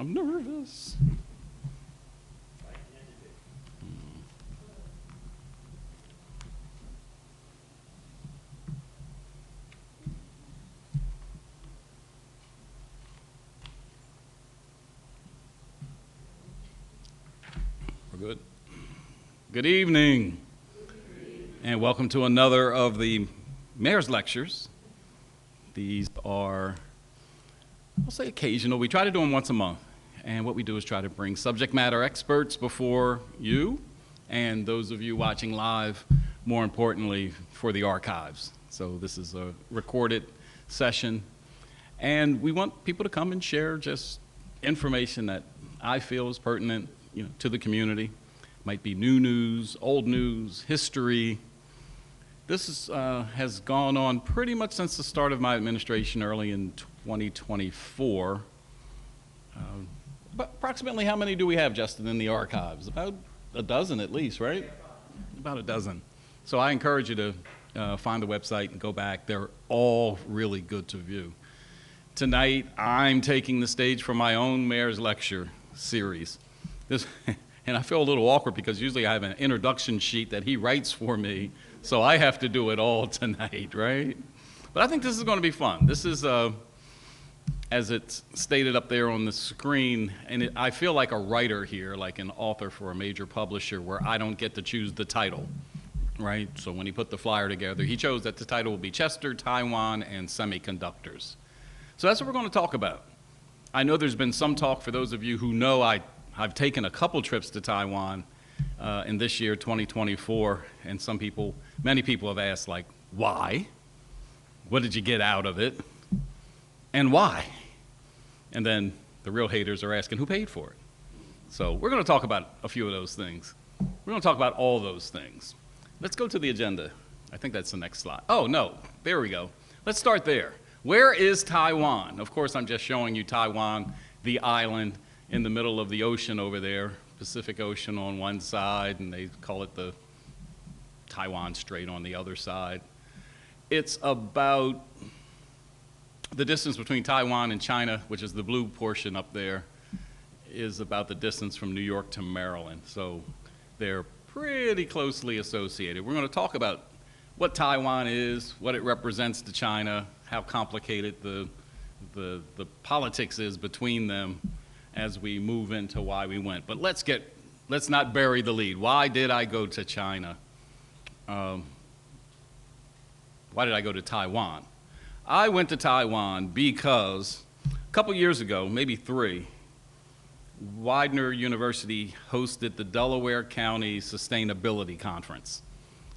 I'm nervous. We're good. Good evening, and welcome to another of the Mayor's Lectures. These are, I'll say occasional. We try to do them once a month, and what we do is try to bring subject matter experts before you and those of you watching live, more importantly, for the archives. So this is a recorded session, and we want people to come and share just information that I feel is pertinent, to the community. Might be new news, old news, history. This has gone on pretty much since the start of my administration early in 2024. But approximately how many do we have, Justin, in the archives? About a dozen at least, right? About a dozen. So I encourage you to find the website and go back. They're all really good to view. Tonight, I'm taking the stage for my own Mayor's Lecture series. And I feel a little awkward because usually I have an introduction sheet that he writes for me, so I have to do it all tonight, right? But I think this is going to be fun. This is, as it's stated up there on the screen, and I feel like a writer here, like an author for a major publisher, where I don't get to choose the title, right? So when he put the flyer together, he chose that the title will be Chester, Taiwan, and Semiconductors. So that's what we're going to talk about. I know there's been some talk, for those of you who know, I've taken a couple trips to Taiwan in this year, 2024, and many people have asked, like, why? What did you get out of it? And why? And then the real haters are asking, who paid for it? So we're going to talk about a few of those things. We're going to talk about all those things. Let's go to the agenda. I think that's the next slide. Oh, no, there we go. Let's start there. Where is Taiwan? Of course, I'm just showing you Taiwan, the island in the middle of the ocean over there, Pacific Ocean on one side, and they call it the Taiwan Strait on the other side. It's about the distance between Taiwan and China, which is the blue portion up there, is about the distance from New York to Maryland. So they're pretty closely associated. We're going to talk about what Taiwan is, what it represents to China, how complicated the politics is between them as we move into why we went. But let's not bury the lead. Why did I go to China? Why did I go to Taiwan? I went to Taiwan because a couple years ago, maybe 3, Widener University hosted the Delaware County Sustainability Conference,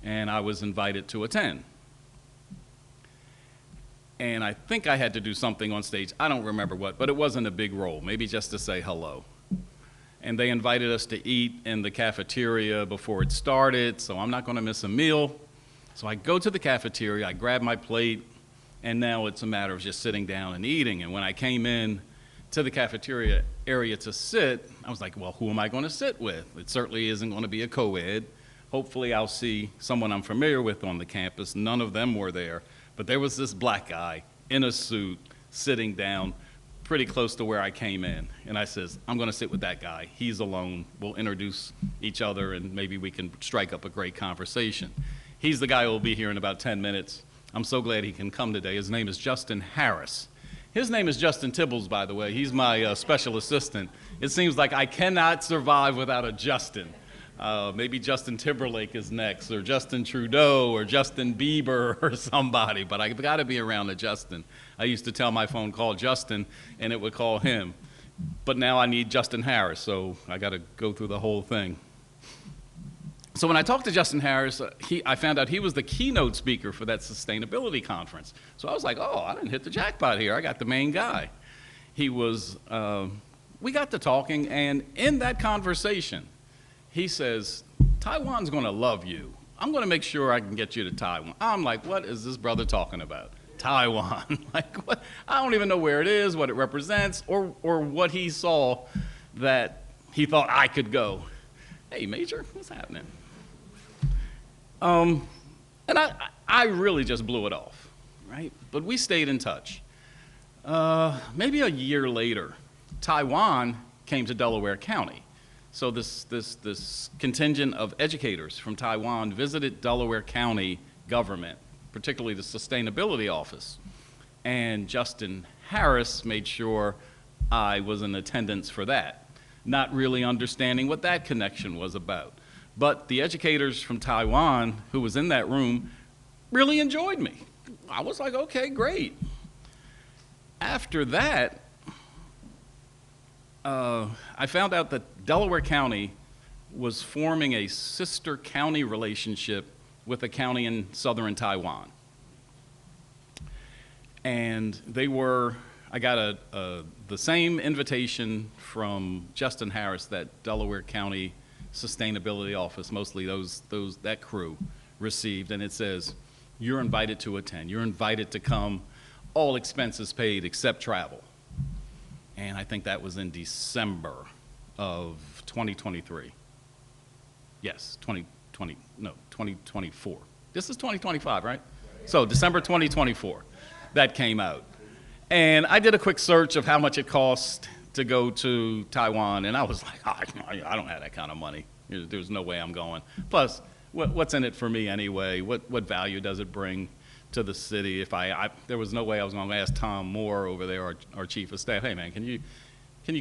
and I was invited to attend. And I think I had to do something on stage. I don't remember what, but it wasn't a big role, maybe just to say hello. And they invited us to eat in the cafeteria before it started, so I'm not going to miss a meal. So I go to the cafeteria, I grab my plate, and now it's a matter of just sitting down and eating. And when I came in to the cafeteria area to sit, I was like, well, who am I going to sit with? It certainly isn't going to be a co-ed. Hopefully I'll see someone I'm familiar with on the campus. None of them were there. But there was this black guy in a suit sitting down pretty close to where I came in. And I says, I'm going to sit with that guy. He's alone. We'll introduce each other, and maybe we can strike up a great conversation. He's the guy who will be here in about 10 minutes. I'm so glad he can come today. His name is Justin Harris. His name is Justin Tibbles, by the way. He's my special assistant. It seems like I cannot survive without a Justin. Maybe Justin Timberlake is next, or Justin Trudeau, or Justin Bieber, or somebody, but I've got to be around a Justin. I used to tell my phone, call Justin, and it would call him. But now I need Justin Harris, so I got to go through the whole thing. So when I talked to Justin Harris, I found out he was the keynote speaker for that sustainability conference. So I was like, oh, I didn't hit the jackpot here. I got the main guy. We got to talking, and in that conversation, he says, Taiwan's going to love you. I'm going to make sure I can get you to Taiwan. I'm like, what is this brother talking about? Taiwan. Like, what? I don't even know where it is, what it represents, or what he saw that he thought I could go. Hey, Major, what's happening? And I really just blew it off, right? But we stayed in touch. Maybe a year later, Taiwan came to Delaware County. So this contingent of educators from Taiwan visited Delaware County government, particularly the sustainability office. And Justin Harris made sure I was in attendance for that, not really understanding what that connection was about. But the educators from Taiwan who was in that room really enjoyed me. I was like, okay, great. After that, I found out that Delaware County was forming a sister county relationship with a county in southern Taiwan. And I got the same invitation from Justin Harris that Delaware County Sustainability Office, mostly that crew, received, and it says, you're invited to attend. You're invited to come, all expenses paid except travel. And I think that was in December of 2023. Yes, 2024. This is 2025, right? So December 2024, that came out. And I did a quick search of how much it cost to go to Taiwan, and I was like, oh, I don't have that kind of money. There's no way I'm going. Plus, what's in it for me anyway? What value does it bring to the city? There was no way I was going to ask Tom Moore over there, our chief of staff, hey man, can you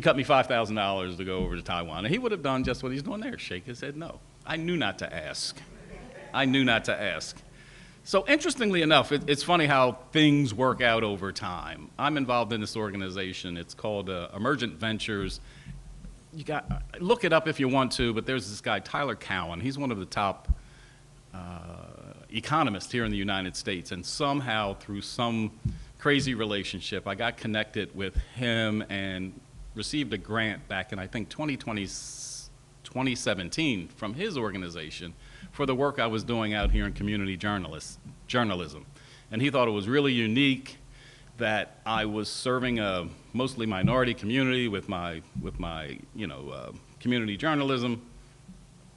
cut me $5,000 to go over to Taiwan? And he would have done just what he's doing there, shake his head no. I knew not to ask. I knew not to ask. So interestingly enough, it's funny how things work out over time. I'm involved in this organization. It's called Emergent Ventures. Look it up if you want to, but there's this guy, Tyler Cowen. He's one of the top economists here in the United States, and somehow through some crazy relationship, I got connected with him and received a grant back in, I think, 2017 from his organization for the work I was doing out here in community journalism. And he thought it was really unique that I was serving a mostly minority community with my community journalism,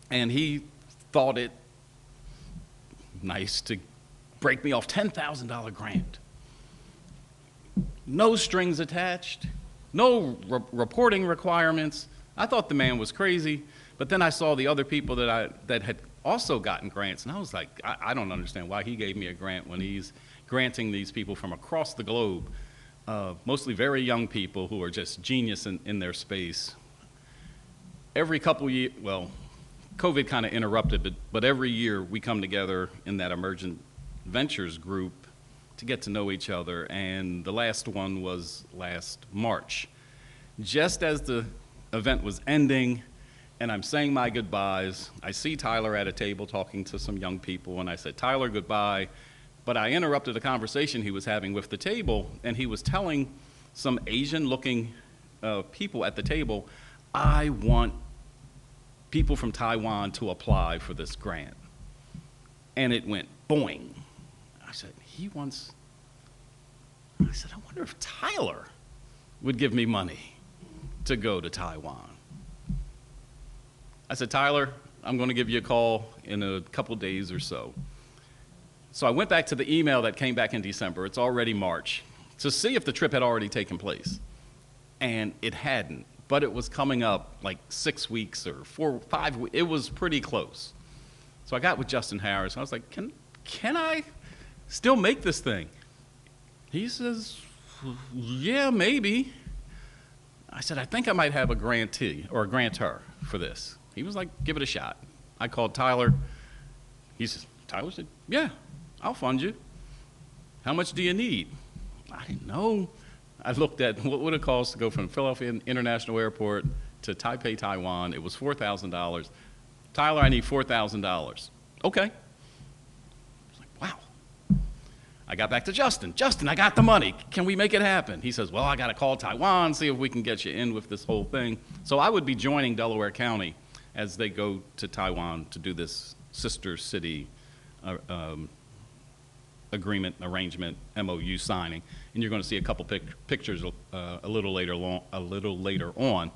and he thought it nice to break me off $10,000 grant. No strings attached, no reporting requirements. I thought the man was crazy, but then I saw the other people that had also gotten grants, and I was like, I don't understand why he gave me a grant when he's granting these people from across the globe, mostly very young people who are just genius in their space. Every couple years, well, COVID kind of interrupted, but every year we come together in that Emergent Ventures group to get to know each other, and the last one was last March. Just as the event was ending and I'm saying my goodbyes, I see Tyler at a table talking to some young people, and I said, Tyler, goodbye, but I interrupted a conversation he was having with the table, and he was telling some Asian-looking people at the table, I want people from Taiwan to apply for this grant. And it went boing. I said, I wonder if Tyler would give me money to go to Taiwan. I said, Tyler, I'm going to give you a call in a couple days or so. So I went back to the email that came back in December. It's already March, to see if the trip had already taken place. And it hadn't. But it was coming up like 6 weeks or 4 or 5 weeks. It was pretty close. So I got with Justin Harris. And I was like, can I still make this thing? He says, yeah, maybe. I said, I think I might have a grantee or a grantor for this. He was like, give it a shot. I called Tyler. Tyler said, yeah, I'll fund you. How much do you need? I didn't know. I looked at what would it cost to go from Philadelphia International Airport to Taipei, Taiwan. It was $4,000. Tyler, I need $4,000. Okay. I was like, wow. I got back to Justin. Justin, I got the money. Can we make it happen? He says, well, I got to call Taiwan, see if we can get you in with this whole thing. So I would be joining Delaware County as they go to Taiwan to do this sister city agreement, arrangement, MOU signing, and you're going to see a couple pictures a little later on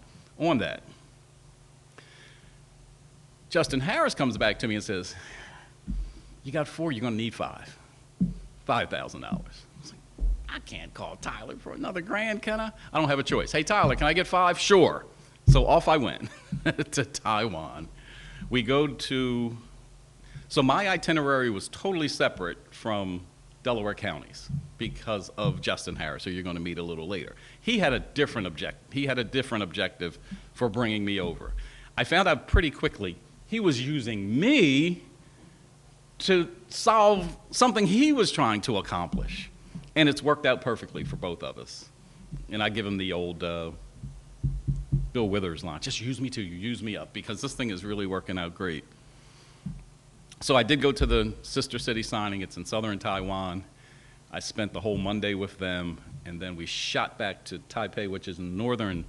that. Justin Harris comes back to me and says, you got 4, you're going to need $5,000. I was like, I can't call Tyler for another grand, can I? I don't have a choice. Hey, Tyler, can I get 5? Sure. So off I went to Taiwan. We go to, so my itinerary was totally separate from Delaware counties because of Justin Harris, who you're going to meet a little later. He had a different objective for bringing me over. I found out pretty quickly he was using me to solve something he was trying to accomplish. And it's worked out perfectly for both of us. And I give him the old Bill Withers line, just use me till you use me up, because this thing is really working out great. So I did go to the sister city signing. It's in southern Taiwan. I spent the whole Monday with them, and then we shot back to Taipei, which is in northern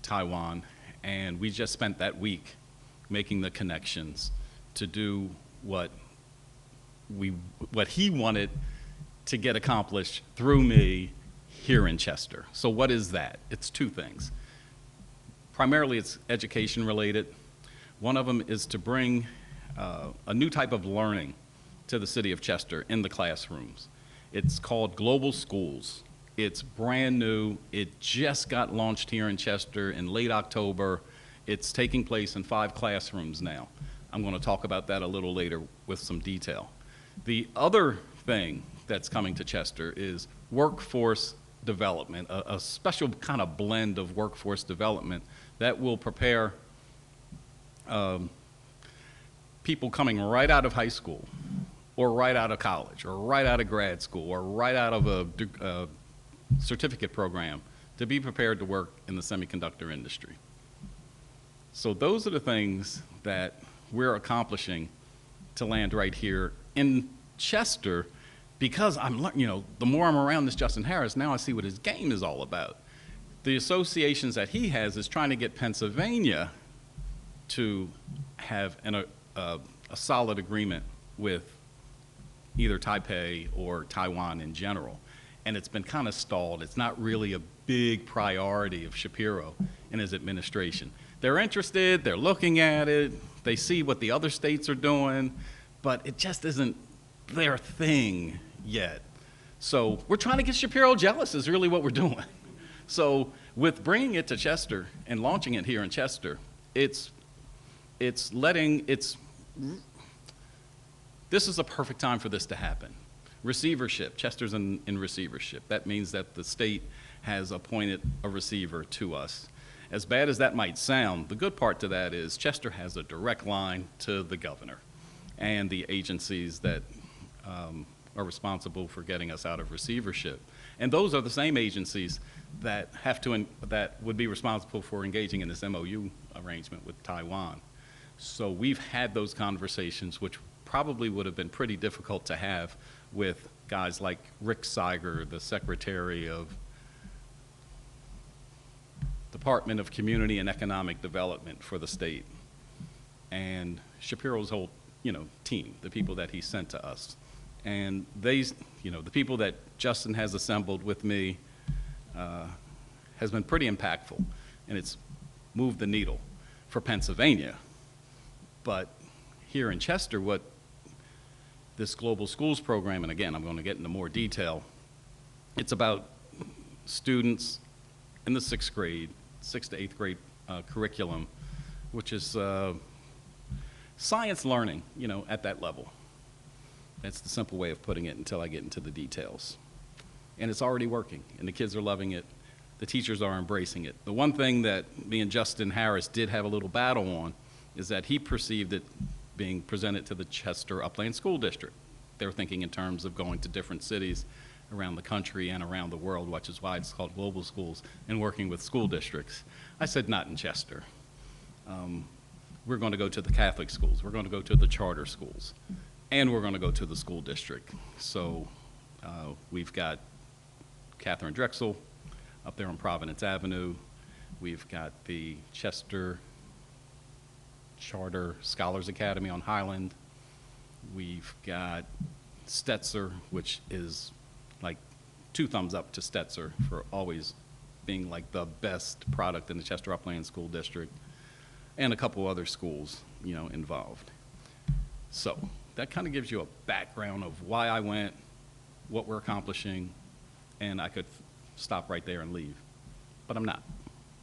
Taiwan, and we just spent that week making the connections to do what he wanted to get accomplished through me here in Chester. So what is that? It's 2 things. Primarily, it's education related. One of them is to bring a new type of learning to the city of Chester in the classrooms. It's called Global Schools. It's brand new. It just got launched here in Chester in late October. It's taking place in 5 classrooms now. I'm going to talk about that a little later with some detail. The other thing that's coming to Chester is workforce development, a special kind of blend of workforce development that will prepare people coming right out of high school or right out of college or right out of grad school or right out of a certificate program to be prepared to work in the semiconductor industry. So those are the things that we're accomplishing to land right here in Chester, because the more I'm around this Justin Harris, now I see what his game is all about. The associations that he has is trying to get Pennsylvania to have a solid agreement with either Taipei or Taiwan in general. And it's been kind of stalled. It's not really a big priority of Shapiro and his administration. They're interested, they're looking at it, they see what the other states are doing, but it just isn't their thing yet. So we're trying to get Shapiro jealous is really what we're doing. So with bringing it to Chester and launching it here in Chester, this is a perfect time for this to happen. Receivership, Chester's in receivership. That means that the state has appointed a receiver to us. As bad as that might sound, the good part to that is Chester has a direct line to the governor and the agencies that are responsible for getting us out of receivership. And those are the same agencies that would be responsible for engaging in this MOU arrangement with Taiwan. So we've had those conversations, which probably would have been pretty difficult to have with guys like Rick Seiger, the Secretary of Department of Community and Economic Development for the state, and Shapiro's whole team, the people that he sent to us. And the people that Justin has assembled with me has been pretty impactful, and it's moved the needle for Pennsylvania. But here in Chester, what this Global Schools program, and again, I'm going to get into more detail, it's about students in the 6th grade, 6th to 8th grade curriculum, which is science learning, at that level. That's the simple way of putting it until I get into the details. And it's already working, and the kids are loving it. The teachers are embracing it. The one thing that me and Justin Harris did have a little battle on is that he perceived it being presented to the Chester Upland School District. They were thinking in terms of going to different cities around the country and around the world, which is why it's called Global Schools, and working with school districts. I said, not in Chester. We're going to go to the Catholic schools. We're going to go to the charter schools. And we're going to go to the school district. So we've got Catherine Drexel up there on Providence Avenue. We've got the Chester Charter Scholars Academy on Highland. We've got Stetzer, which is like 2 thumbs up to Stetzer for always being like the best product in the Chester Upland School District, and a couple other schools, involved. So that kind of gives you a background of why I went, what we're accomplishing, and I could stop right there and leave. But I'm not.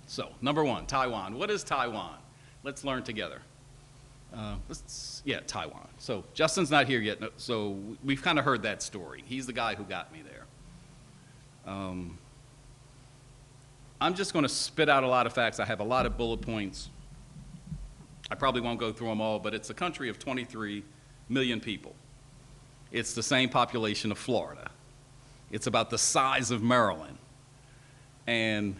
So, number one, Taiwan. What is Taiwan? Let's learn together. Taiwan. So, Justin's not here yet, so we've kind of heard that story. He's the guy who got me there. I'm just going to spit out a lot of facts. I have a lot of bullet points. I probably won't go through them all, but it's a country of 23 million people. It's the same population of Florida. It's about the size of Maryland. And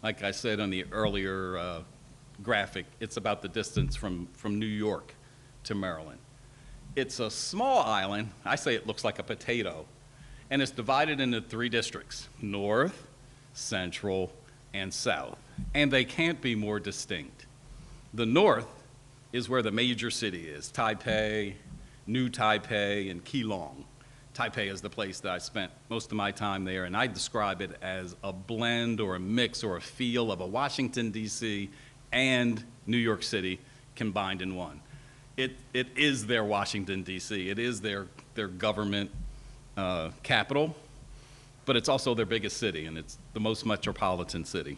like I said on the earlier graphic, it's about the distance from New York to Maryland. It's a small island. I say it looks like a potato. And it's divided into 3 districts: North, Central, and South. And they can't be more distinct. The North is where the major city is: Taipei, New Taipei, and Keelung. Taipei is the place that I spent most of my time there, and I describe it as a blend or a mix or a feel of a Washington, D.C. and New York City combined in one. It is their Washington, D.C. It is their government capital, but it's also their biggest city, and it's the most metropolitan city.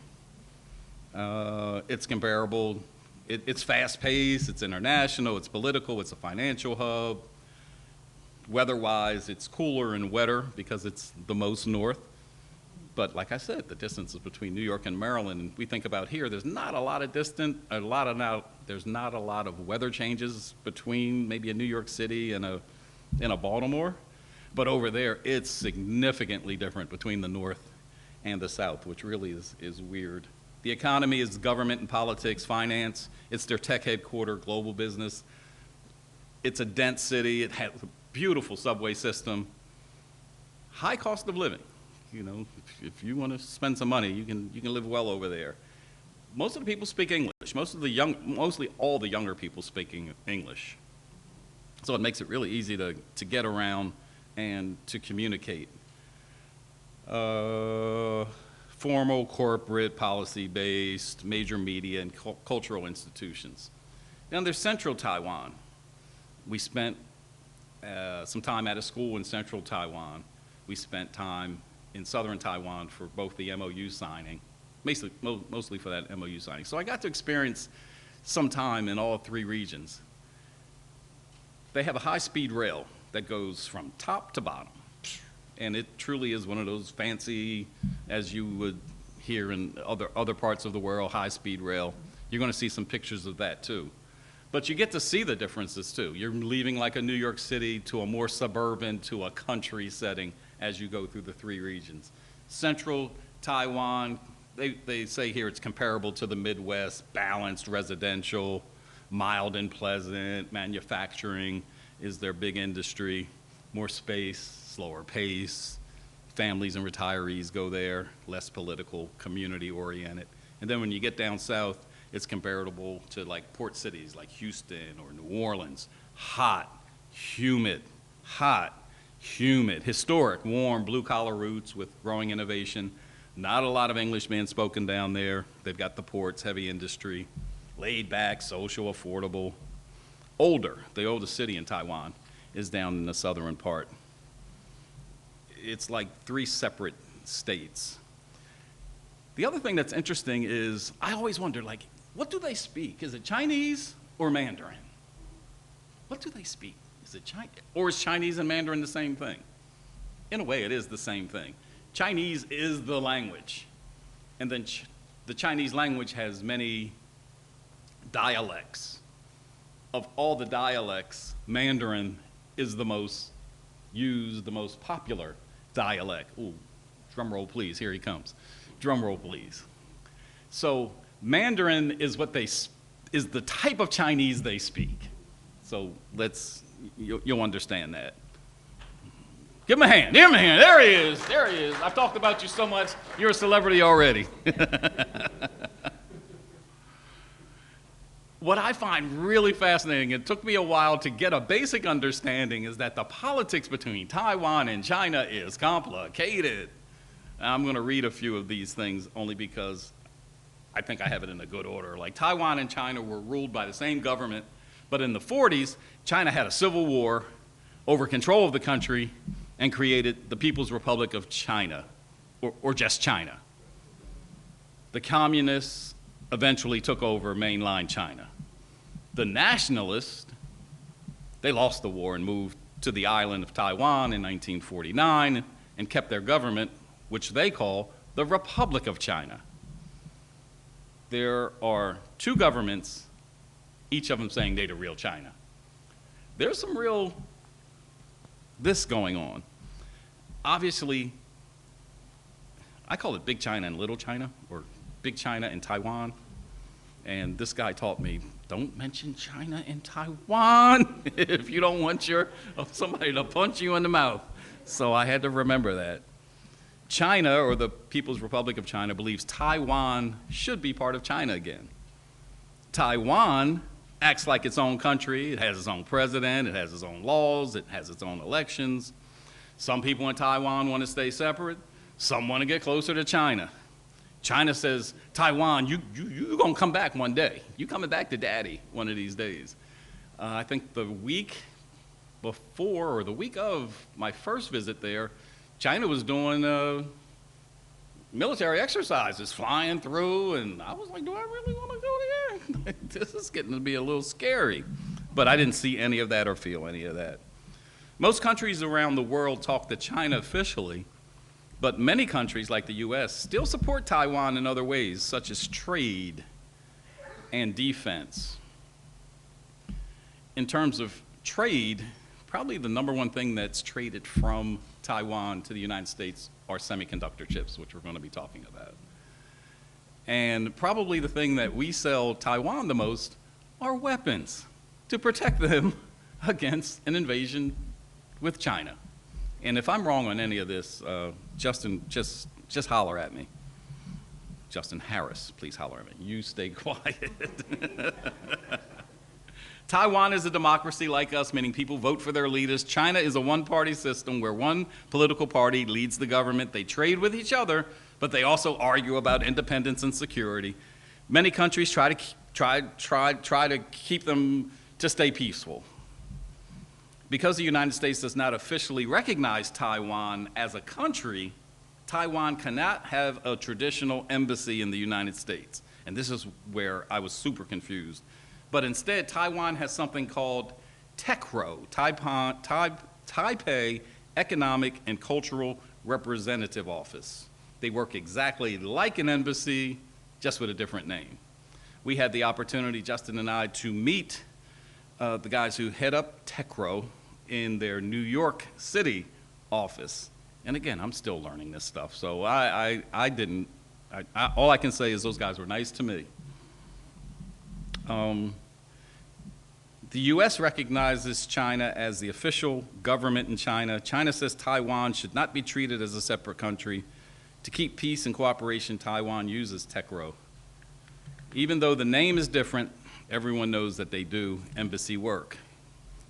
It's comparable. It's fast-paced, it's international, it's political, it's a financial hub. Weather-wise, it's cooler and wetter because it's the most north. But like I said, the distances between New York and Maryland, and we think about here, there's not a lot of there's not a lot of weather changes between maybe a New York City and a Baltimore. But over there, it's significantly different between the north and the south, which really is weird. The economy is government and politics, finance. It's their tech headquarter, global business. It's a dense city. It has a beautiful subway system. High cost of living. You know, if you want to spend some money, you can live well over there. Most of the people speak English. Mostly all the younger people speak English. So it makes it really easy to get around and to communicate. Formal, corporate, policy-based, major media, and cultural institutions. Now there's Central Taiwan. We spent some time at a school in Central Taiwan. We spent time in Southern Taiwan for both the MOU signing, mostly for that MOU signing. So I got to experience some time in all 3 regions. They have a high-speed rail that goes from top to bottom. And it truly is one of those fancy, as you would hear in other parts of the world, high-speed rail. You're going to see some pictures of that too. But you get to see the differences too. You're leaving like a New York City to a more suburban, to a country setting as you go through the 3 regions. Central Taiwan, they say here it's comparable to the Midwest: balanced residential, mild and pleasant. Manufacturing is their big industry. More space, slower pace, families and retirees go there, less political, community-oriented. And then when you get down south, it's comparable to like port cities like Houston or New Orleans. Hot, humid, historic, warm, blue-collar roots with growing innovation. Not a lot of English being spoken down there. They've got the ports, heavy industry, laid back, social, affordable. Older, the oldest city in Taiwan is down in the southern part. It's like 3 separate states. The other thing that's interesting is I always wonder, like, what do they speak? Is it Chinese or Mandarin? What do they speak? Is it Chinese? Or is Chinese and Mandarin the same thing? In a way, it is the same thing. Chinese is the language. And then the Chinese language has many dialects. Of all the dialects, Mandarin is the most used, the most popular dialect. Ooh, drum roll please, here he comes. Drum roll please. So Mandarin is is the type of Chinese they speak. So you'll understand that. Give him a hand, give him a hand, there he is, there he is. I've talked about you so much, you're a celebrity already. What I find really fascinating, it took me a while to get a basic understanding, is that the politics between Taiwan and China is complicated. I'm going to read a few of these things only because I think I have it in a good order. Like, Taiwan and China were ruled by the same government, but in the 40s, China had a civil war over control of the country, and created the People's Republic of China, or just China. The communists eventually took over mainland China. The nationalists, they lost the war and moved to the island of Taiwan in 1949 and kept their government, which they call the Republic of China. There are two governments, each of them saying they're the real China. There's some real this going on. Obviously, I call it Big China and Little China, or Big China and Taiwan. And this guy taught me, don't mention China and Taiwan if you don't want somebody to punch you in the mouth. So I had to remember that. China, or the People's Republic of China, believes Taiwan should be part of China again. Taiwan acts like its own country. It has its own president. It has its own laws. It has its own elections. Some people in Taiwan want to stay separate. Some want to get closer to China. China says, Taiwan, you're going to come back one day. You're coming back to daddy one of these days. I think the week before, or the week of my first visit there, China was doing military exercises, flying through, and I was like, do I really want to go there? This is getting to be a little scary. But I didn't see any of that or feel any of that. Most countries around the world talk to China officially, but many countries, like the US, still support Taiwan in other ways, such as trade and defense. In terms of trade, probably the number one thing that's traded from Taiwan to the United States are semiconductor chips, which we're going to be talking about. And probably the thing that we sell Taiwan the most are weapons to protect them against an invasion with China. And if I'm wrong on any of this, Justin, just holler at me. Justin Harris, please holler at me. You stay quiet. Taiwan is a democracy like us, meaning people vote for their leaders. China is a one-party system where one political party leads the government. They trade with each other, but they also argue about independence and security. Many countries try to keep them to stay peaceful. Because the United States does not officially recognize Taiwan as a country, Taiwan cannot have a traditional embassy in the United States. And this is where I was super confused. But instead, Taiwan has something called TECRO, Taipei Economic and Cultural Representative Office. They work exactly like an embassy, just with a different name. We had the opportunity, Justin and I, to meet the guys who head up TECRO in their New York City office. And again, I'm still learning this stuff, so all I can say is those guys were nice to me. The U.S. recognizes China as the official government in China. China says Taiwan should not be treated as a separate country. To keep peace and cooperation, Taiwan uses TECRO. Even though the name is different, everyone knows that they do embassy work.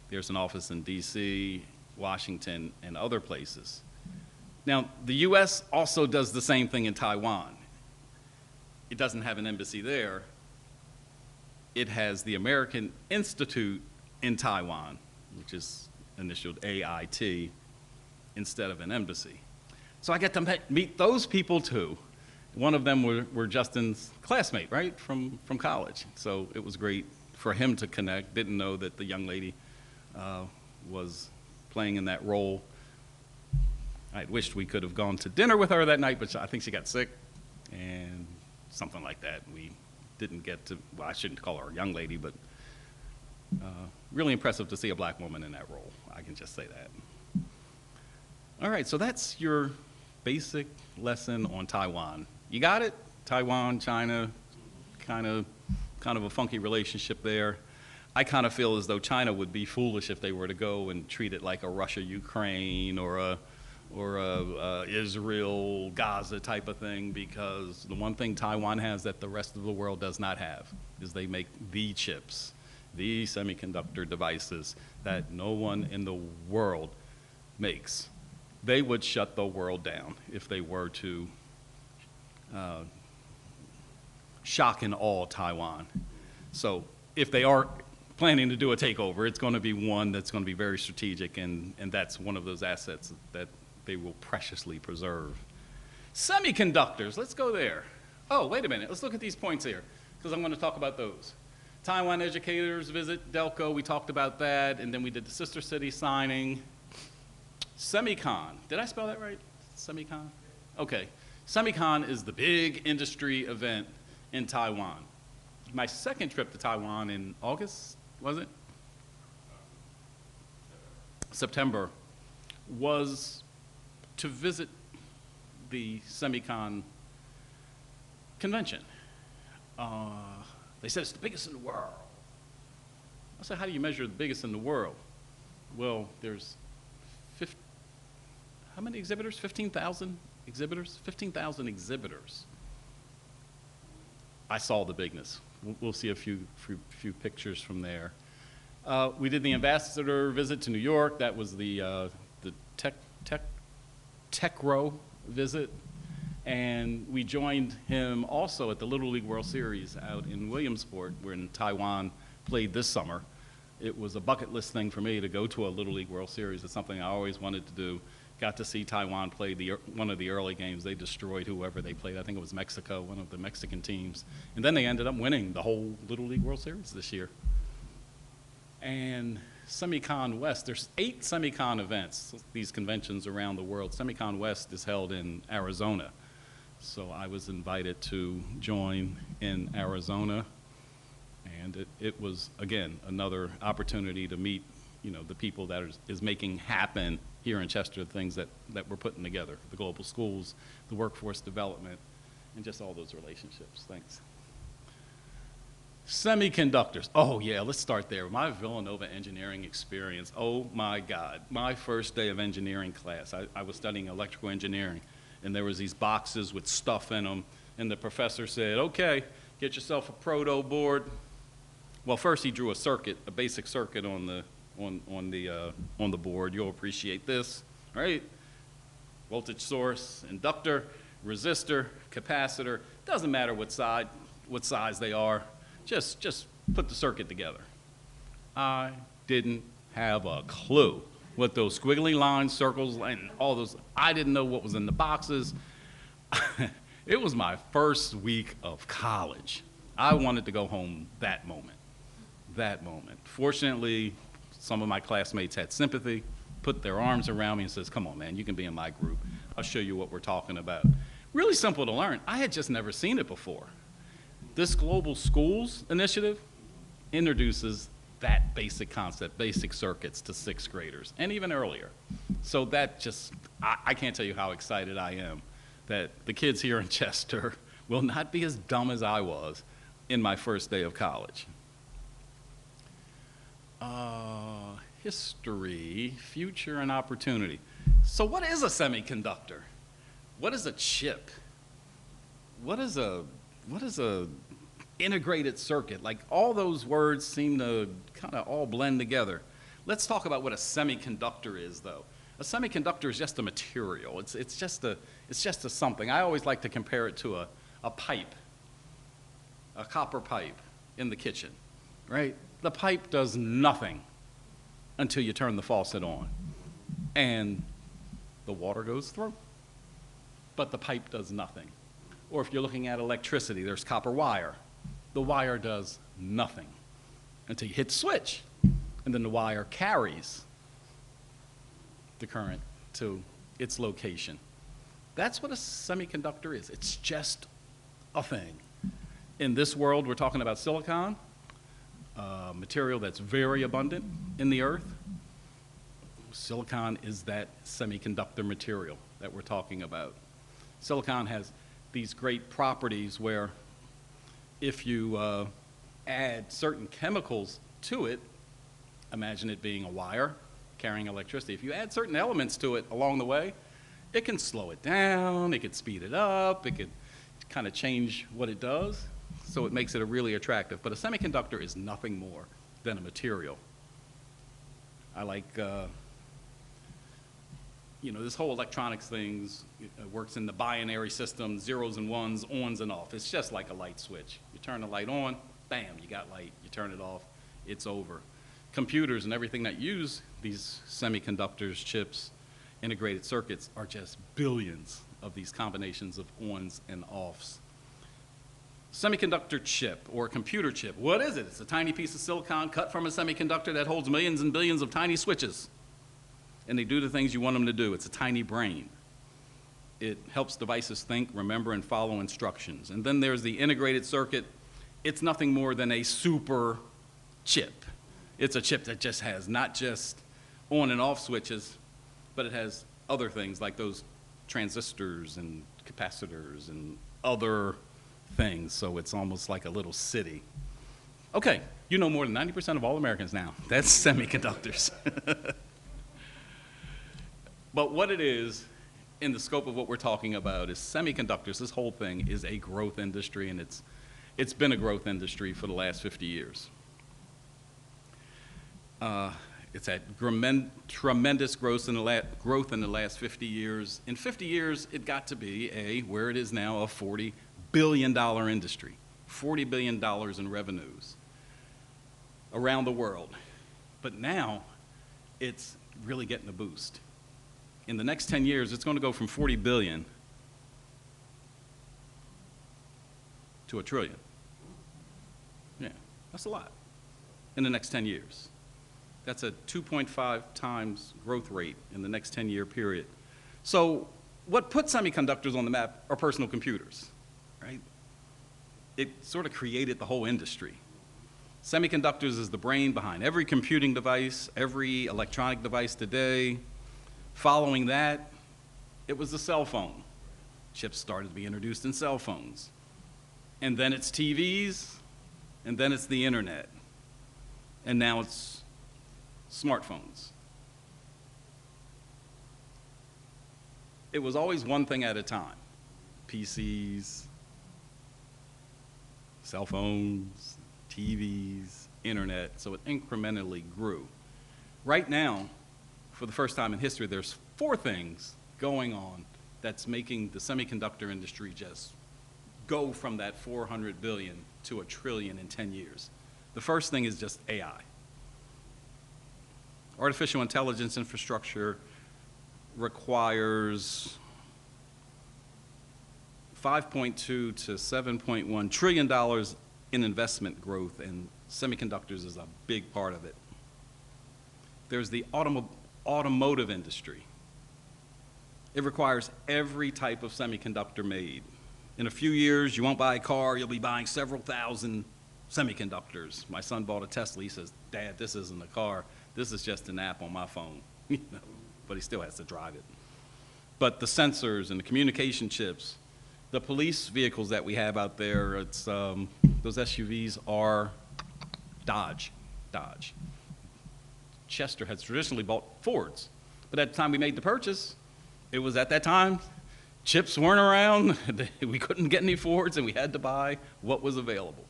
There's an office in D.C., Washington, and other places. Now, the U.S. also does the same thing in Taiwan. It doesn't have an embassy there. It has the American Institute in Taiwan, which is initialed AIT, instead of an embassy. So I get to meet those people too. One of them were Justin's classmate, right, from college. So it was great for him to connect. Didn't know that the young lady was playing in that role. I wished we could have gone to dinner with her that night, but I think she got sick and something like that. We didn't get to, well, I shouldn't call her a young lady, but really impressive to see a black woman in that role. I can just say that. All right, so that's your basic lesson on Taiwan. You got it? Taiwan, China, kind of a funky relationship there. I kind of feel as though China would be foolish if they were to go and treat it like a Russia-Ukraine or a Israel, Gaza type of thing, because the one thing Taiwan has that the rest of the world does not have is they make the chips, the semiconductor devices that no one in the world makes. They would shut the world down if they were to shock and awe Taiwan. So if they are planning to do a takeover. It's going to be one that's going to be very strategic, and that's one of those assets that they will preciously preserve. Semiconductors, let's go there. Oh, wait a minute, let's look at these points here, because I'm going to talk about those. Taiwan educators visit Delco, we talked about that, and then we did the sister city signing. Semicon, did I spell that right? Semicon? Okay, Semicon is the big industry event in Taiwan. My second trip to Taiwan in August, was it? September, was to visit the Semicon convention. They said it's the biggest in the world. I said, how do you measure the biggest in the world? Well, there's how many exhibitors? 15,000 exhibitors? 15,000 exhibitors. I saw the bigness. We'll see a few pictures from there. We did the ambassador visit to New York. That was the TechRow visit. And we joined him also at the Little League World Series out in Williamsport, when Taiwan played this summer. It was a bucket list thing for me to go to a Little League World Series. It's something I always wanted to do. Got to see Taiwan play one of the early games. They destroyed whoever they played. I think it was Mexico, one of the Mexican teams. And then they ended up winning the whole Little League World Series this year. And Semicon West, there's 8 Semicon events, these conventions around the world. Semicon West is held in Arizona. So I was invited to join in Arizona. And it was, again, another opportunity to meet, the people that is making happen here in Chester, the things that we're putting together, the global schools, the workforce development, and just all those relationships. Thanks. Semiconductors. Oh, yeah, let's start there. My Villanova engineering experience, oh, my God. My first day of engineering class, I was studying electrical engineering, and there was these boxes with stuff in them, and the professor said, okay, get yourself a proto board. Well, first he drew a circuit, a basic circuit on the board. You'll appreciate this, all right? Voltage source, inductor, resistor, capacitor. Doesn't matter what size they are. Just put the circuit together. I didn't have a clue what those squiggly lines, circles, and all those. I didn't know what was in the boxes. It was my first week of college. I wanted to go home that moment. Fortunately, some of my classmates had sympathy, put their arms around me and says, come on, man, you can be in my group. I'll show you what we're talking about. Really simple to learn. I had just never seen it before. This Global Schools initiative introduces that basic concept, basic circuits, to 6th graders, and even earlier. So that just, I can't tell you how excited I am that the kids here in Chester will not be as dumb as I was in my first day of college. History, future, and opportunity. So what is a semiconductor? What is a chip? What is a integrated circuit? Like, all those words seem to kind of all blend together. Let's talk about what a semiconductor is, though. A semiconductor is just a material. It's just a something. I always like to compare it to a pipe, a copper pipe in the kitchen, right? The pipe does nothing until you turn the faucet on, and the water goes through, but the pipe does nothing. Or if you're looking at electricity, there's copper wire. The wire does nothing until you hit the switch, and then the wire carries the current to its location. That's what a semiconductor is. It's just a thing. In this world, we're talking about silicon, material that's very abundant in the earth. Silicon is that semiconductor material that we're talking about. Silicon has these great properties where if you add certain chemicals to it, imagine it being a wire carrying electricity. If you add certain elements to it along the way, it can slow it down, it could speed it up, it could kind of change what it does. So it makes it a really attractive. But a semiconductor is nothing more than a material. I like, this whole electronics things works in the binary system, zeros and ones, ons and off. It's just like a light switch. You turn the light on, bam, you got light. You turn it off, it's over. Computers and everything that use these semiconductors, chips, integrated circuits are just billions of these combinations of ons and offs. Semiconductor chip or computer chip, what is it? It's a tiny piece of silicon cut from a semiconductor that holds millions and billions of tiny switches. And they do the things you want them to do. It's a tiny brain. It helps devices think, remember, and follow instructions. And then there's the integrated circuit. It's nothing more than a super chip. It's a chip that just has not just on and off switches, but it has other things like those transistors and capacitors and other things. So it's almost like a little city. Okay, you know more than 90% of all Americans now. That's semiconductors. But what it is, in the scope of what we're talking about, is semiconductors. This whole thing is a growth industry, and it's been a growth industry for the last 50 years. It's had tremendous growth in the last 50 years. In 50 years, it got to be where it is now, a $40 billion industry, $40 billion in revenues around the world. But now, it's really getting a boost. In the next 10 years, it's going to go from 40 billion to $1 trillion. Yeah, that's a lot in the next 10 years. That's a 2.5 times growth rate in the next 10-year period. So what put semiconductors on the map are personal computers, right? It sort of created the whole industry. Semiconductors is the brain behind every computing device, every electronic device today. Following that, it was the cell phone. Chips started to be introduced in cell phones. And then it's TVs, and then it's the internet. And now it's smartphones. It was always one thing at a time. PCs, cell phones, TVs, internet, so it incrementally grew. Right now, for the first time in history, there's 4 things going on that's making the semiconductor industry just go from that 400 billion to $1 trillion in 10 years. The first thing is just AI. Artificial intelligence infrastructure requires $5.2 to $7.1 trillion in investment growth, and semiconductors is a big part of it. There's the automotive industry. It requires every type of semiconductor made. In a few years, you won't buy a car, you'll be buying several thousand semiconductors. My son bought a Tesla. He says, "Dad, this isn't a car. This is just an app on my phone." But he still has to drive it. But the sensors and the communication chips, the police vehicles that we have out there, it's, those SUVs are Dodge. Chester has traditionally bought Fords. But at the time we made the purchase, it was at that time, chips weren't around, we couldn't get any Fords, and we had to buy what was available.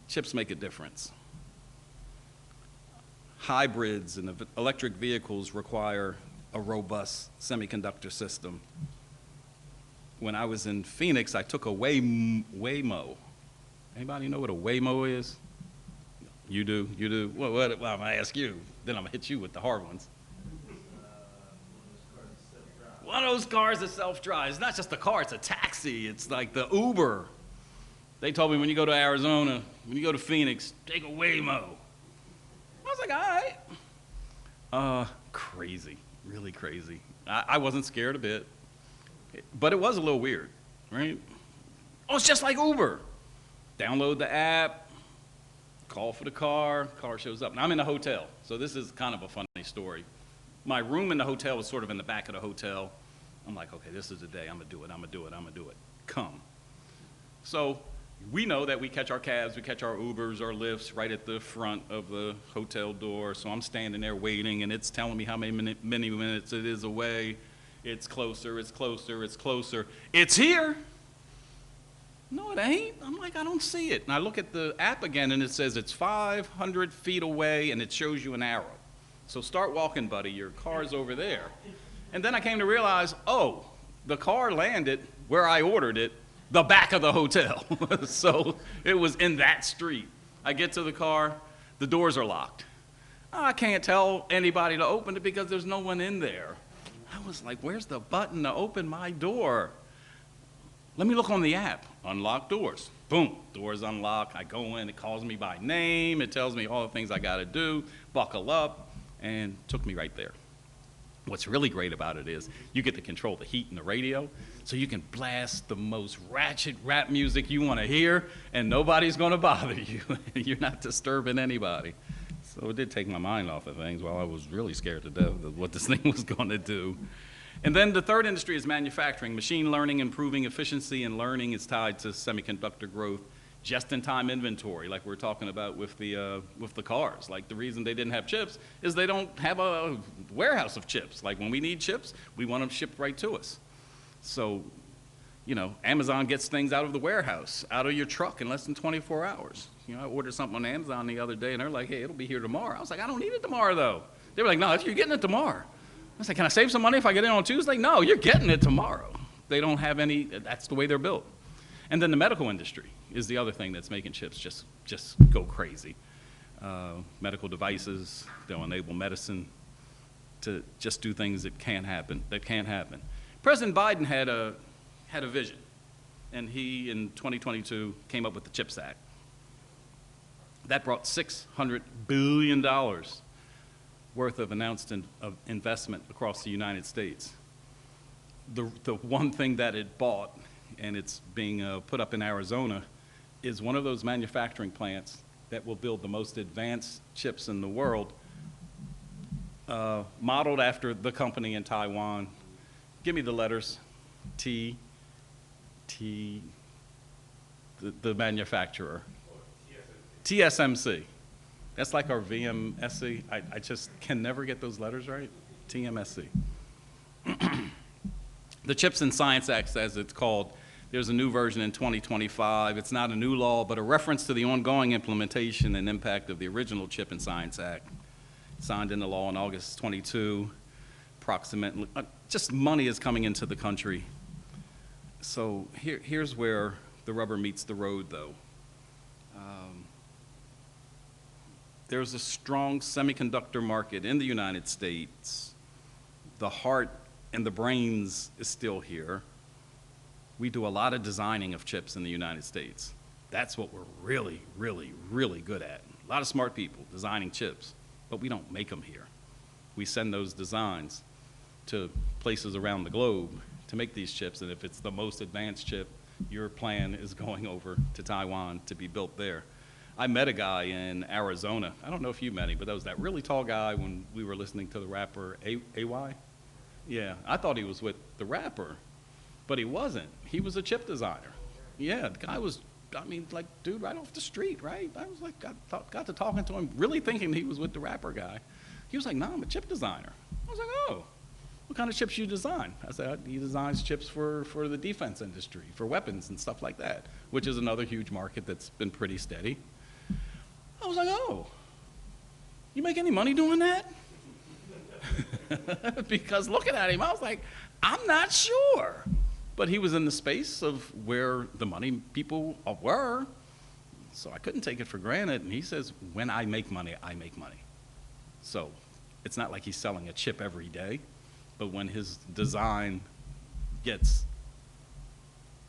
Chips make a difference. Hybrids and electric vehicles require a robust semiconductor system. When I was in Phoenix, I took a Waymo. Anybody know what a Waymo is? You do? Well, I'm gonna ask you, then I'm gonna hit you with the hard ones. One of those cars that self-drives. It's not just a car, it's a taxi. It's like the Uber. They told me when you go to Arizona, when you go to Phoenix, take a Waymo. I was like, all right. Crazy, really crazy. I wasn't scared a bit, but it was a little weird, right? Oh, it's just like Uber. Download the app, call for the car shows up. Now I'm in a hotel, so this is kind of a funny story. My room in the hotel was sort of in the back of the hotel. I'm like, okay, this is the day, I'm gonna do it. Come. So we know that we catch our cabs, we catch our Ubers, our Lyfts right at the front of the hotel door. So I'm standing there waiting, and it's telling me how many minutes it is away. It's closer, it's closer, it's closer. It's here. No, it ain't. I'm like, I don't see it. And I look at the app again, and it says it's 500 feet away, and it shows you an arrow. So start walking, buddy. Your car's over there. And then I came to realize, oh, the car landed where I ordered it, the back of the hotel. So it was in that street. I get to the car, the doors are locked. I can't tell anybody to open it because there's no one in there. I was like, where's the button to open my door? Let me look on the app. Unlock doors. Boom, doors unlock. I go in, it calls me by name, it tells me all the things I gotta do, buckle up, and took me right there. What's really great about it is you get to control the heat and the radio, so you can blast the most ratchet rap music you wanna hear, and nobody's gonna bother you. You're not disturbing anybody. So it did take my mind off of things while I was really scared to death of what this thing was gonna do. And then the third industry is manufacturing. Machine learning, improving efficiency and learning is tied to semiconductor growth. Just-in-time inventory, like we're talking about with the cars. Like the reason they didn't have chips is they don't have a warehouse of chips. Like when we need chips, we want them shipped right to us. So, you know, Amazon gets things out of the warehouse, out of your truck in less than 24 hours. You know, I ordered something on Amazon the other day, and they're like, hey, it'll be here tomorrow. I was like, I don't need it tomorrow, though. They were like, no, you're getting it tomorrow. I was like, can I save some money if I get in on Tuesday? No, you're getting it tomorrow. They don't have any, that's the way they're built. And then the medical industry is the other thing that's making chips just go crazy. Medical devices, they'll enable medicine to just do things that can't happen. President Biden had a vision, and he, in 2022, came up with the CHIPS Act. That brought $600 billion worth of announced investment across the United States. The one thing that it bought, and it's being put up in Arizona, is one of those manufacturing plants that will build the most advanced chips in the world, modeled after the company in Taiwan. Give me the letters, the manufacturer. TSMC. That's like our VMSC. I just can never get those letters right. TMSC. The Chips and Science Act, as it's called, there's a new version in 2025. It's not a new law, but a reference to the ongoing implementation and impact of the original Chip and Science Act, signed into law in August 22. Approximately, just money is coming into the country. So here's where the rubber meets the road, though. There's a strong semiconductor market in the United States. The heart and the brains is still here. We do a lot of designing of chips in the United States. That's what we're really, really, really good at. A lot of smart people designing chips, but we don't make them here. We send those designs to places around the globe to make these chips, and if it's the most advanced chip, your plan is going over to Taiwan to be built there. I met a guy in Arizona. I don't know if you met him, but that was that really tall guy when we were listening to the rapper AY. Yeah, I thought he was with the rapper, but he wasn't. He was a chip designer. Yeah, the guy was, I mean, like, dude, right off the street, right? I was like, got to talking to him, really thinking he was with the rapper guy. He was like, no, I'm a chip designer. I was like, oh, what kind of chips you design? I said, he designs chips for the defense industry, for weapons and stuff like that, which is another huge market that's been pretty steady. I was like, oh, you make any money doing that? Because looking at him, I was like, I'm not sure. But he was in the space of where the money people were, so I couldn't take it for granted. And he says, when I make money, I make money. So it's not like he's selling a chip every day, but when his design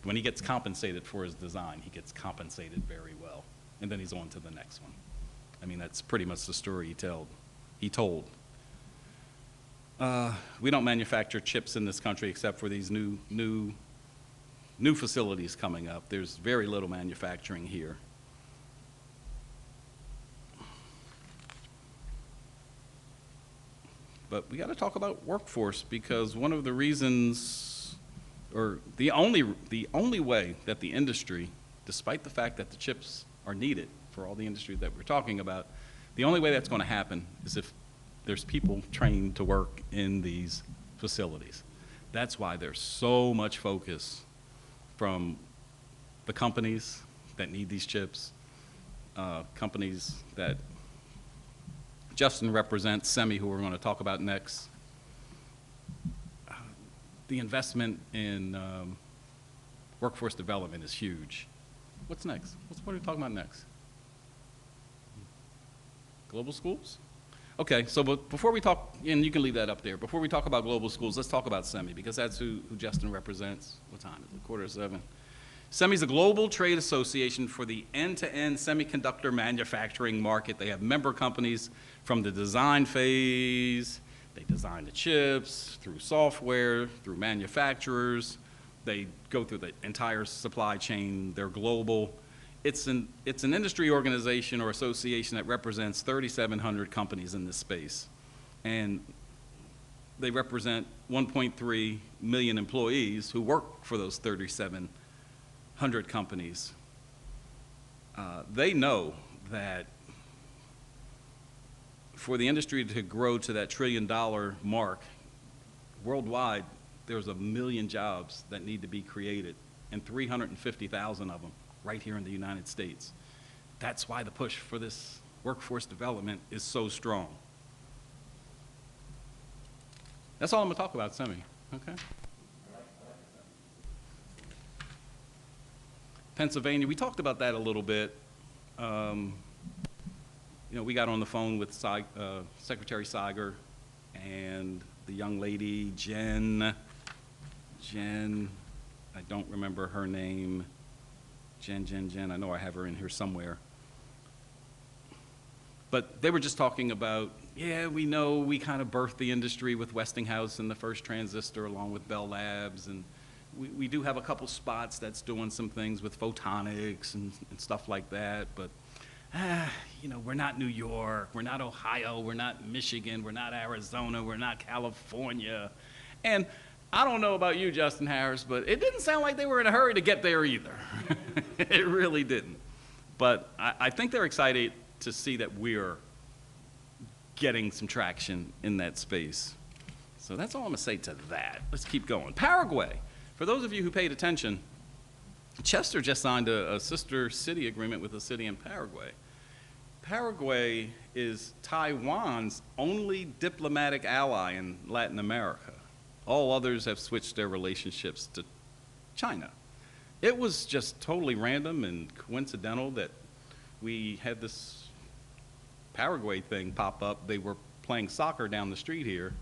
when he gets compensated for his design, he gets compensated very well. And then he's on to the next one. I mean, that's pretty much the story he told. We don't manufacture chips in this country except for these new facilities coming up. There's very little manufacturing here. But we got to talk about workforce, because one of the reasons, or the only way that the industry, despite the fact that the chips are needed for all the industry that we're talking about, the only way that's going to happen is if there's people trained to work in these facilities. That's why there's so much focus from the companies that need these chips, companies that Justin represents, Semi, who we're going to talk about next. The investment in workforce development is huge. What's next? What are we talking about next? Global schools? Okay, so but before we talk, and you can leave that up there, before we talk about global schools, let's talk about SEMI, because that's who Justin represents. What time is it? 6:45. SEMI is a global trade association for the end-to-end semiconductor manufacturing market. They have member companies from the design phase. They design the chips, through software, through manufacturers. They go through the entire supply chain. They're global. It's an industry organization or association that represents 3,700 companies in this space. And they represent 1.3 million employees who work for those 3,700 companies. They know that for the industry to grow to that $1 trillion mark worldwide, there's 1 million jobs that need to be created, and 350,000 of them right here in the United States. That's why the push for this workforce development is so strong. That's all I'm going to talk about, SEMI, okay? Pennsylvania, we talked about that a little bit. You know, we got on the phone with Secretary Seiger and the young lady, Jen, I don't remember her name. Jen, I know I have her in here somewhere. But they were just talking about, yeah, we know we kind of birthed the industry with Westinghouse and the first transistor along with Bell Labs, and we do have a couple spots that's doing some things with photonics and stuff like that, but you know, we're not New York, we're not Ohio, we're not Michigan, we're not Arizona, we're not California. And I don't know about you, Justin Harris, but it didn't sound like they were in a hurry to get there either. It really didn't. But I think they're excited to see that we're getting some traction in that space. So that's all I'm gonna say to that. Let's keep going. Paraguay. For those of you who paid attention, Chester just signed a sister city agreement with a city in Paraguay. Paraguay is Taiwan's only diplomatic ally in Latin America. All others have switched their relationships to China. It was just totally random and coincidental that we had this Paraguay thing pop up. They were playing soccer down the street here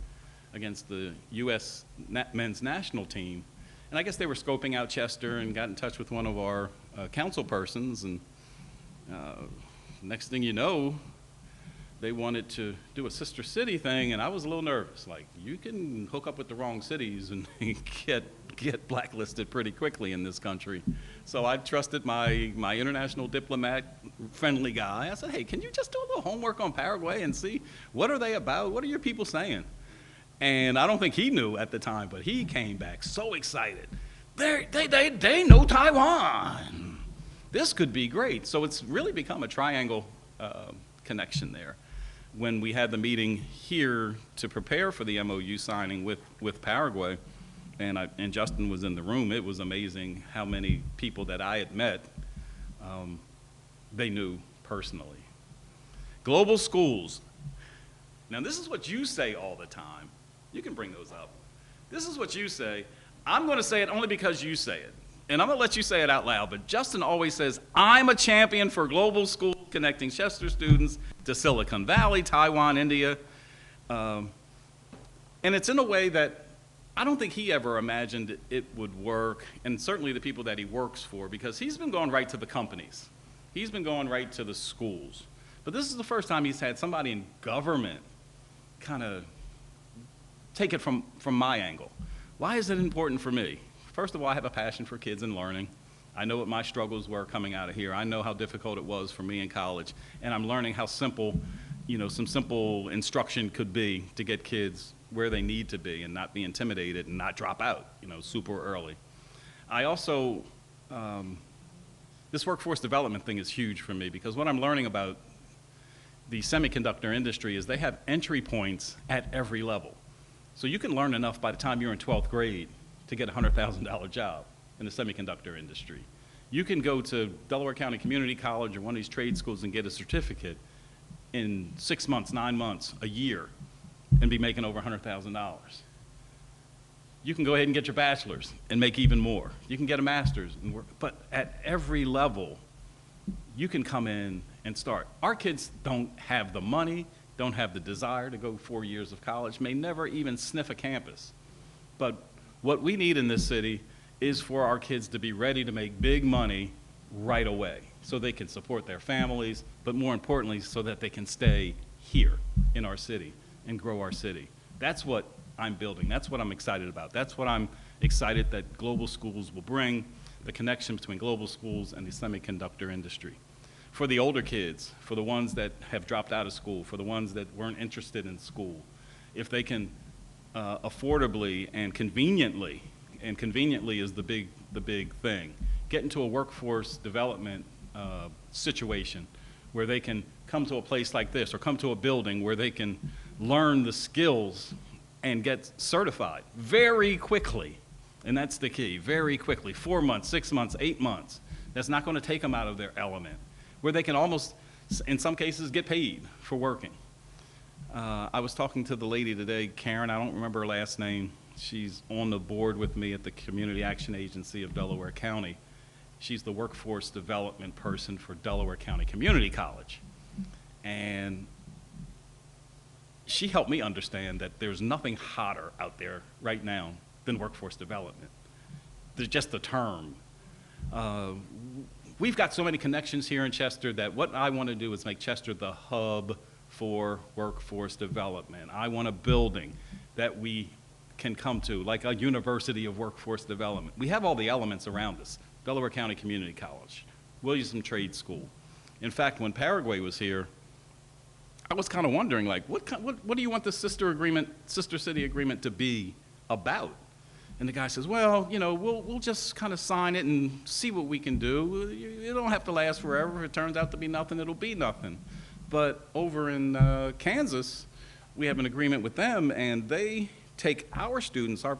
against the U.S. men's national team. And I guess they were scoping out Chester and got in touch with one of our council persons, and next thing you know, they wanted to do a sister city thing, and I was a little nervous. Like, you can hook up with the wrong cities and get blacklisted pretty quickly in this country. So I trusted my international diplomat, friendly guy. I said, hey, can you just do a little homework on Paraguay and see what are they about? What are your people saying? And I don't think he knew at the time, but he came back so excited. They know Taiwan. This could be great. So it's really become a triangle connection there. When we had the meeting here to prepare for the MOU signing with Paraguay, and Justin was in the room, it was amazing how many people that I had met they knew personally. Global schools. Now this is what you say all the time. You can bring those up. This is what you say. I'm going to say it only because you say it. And I'm going to let you say it out loud, but Justin always says, I'm a champion for global schools connecting Chester students to Silicon Valley, Taiwan, India. And it's in a way that I don't think he ever imagined it would work, and certainly the people that he works for, because he's been going right to the companies. He's been going right to the schools. But this is the first time he's had somebody in government kind of take it from my angle. Why is it important for me? First of all, I have a passion for kids and learning. I know what my struggles were coming out of here. I know how difficult it was for me in college, and I'm learning how simple, you know, some simple instruction could be to get kids where they need to be and not be intimidated and not drop out, you know, super early. I also, this workforce development thing is huge for me, because what I'm learning about the semiconductor industry is they have entry points at every level. So you can learn enough by the time you're in 12th grade to get a $100,000 job in the semiconductor industry. You can go to Delaware County Community College or one of these trade schools and get a certificate in 6 months, 9 months, a year, and be making over $100,000. You can go ahead and get your bachelor's and make even more. You can get a master's and work, but at every level, you can come in and start. Our kids don't have the money, don't have the desire to go 4 years of college, may never even sniff a campus. But what we need in this city is for our kids to be ready to make big money right away so they can support their families, but more importantly, so that they can stay here in our city and grow our city. That's what I'm building. That's what I'm excited about. That's what I'm excited that global schools will bring, the connection between global schools and the semiconductor industry. For the older kids, for the ones that have dropped out of school, for the ones that weren't interested in school, if they can affordably and conveniently is the big thing, get into a workforce development situation where they can come to a place like this or come to a building where they can learn the skills and get certified very quickly. And that's the key, very quickly, 4 months, 6 months, 8 months. That's not going to take them out of their element, where they can almost, in some cases, get paid for working. I was talking to the lady today, Karen, I don't remember her last name. She's on the board with me at the Community Action Agency of Delaware County. She's the workforce development person for Delaware County Community College. And she helped me understand that there's nothing hotter out there right now than workforce development. There's just the term. We've got so many connections here in Chester that what I want to do is make Chester the hub for workforce development. I want a building that we can come to, like a university of workforce development. We have all the elements around us. Delaware County Community College, Williamson Trade School. In fact, when Paraguay was here, I was kind of wondering, like, what do you want the sister city agreement to be about? And the guy says, well, you know, we'll just kind of sign it and see what we can do. It don't have to last forever. If it turns out to be nothing, it'll be nothing. But over in Kansas, we have an agreement with them, and they take our students, our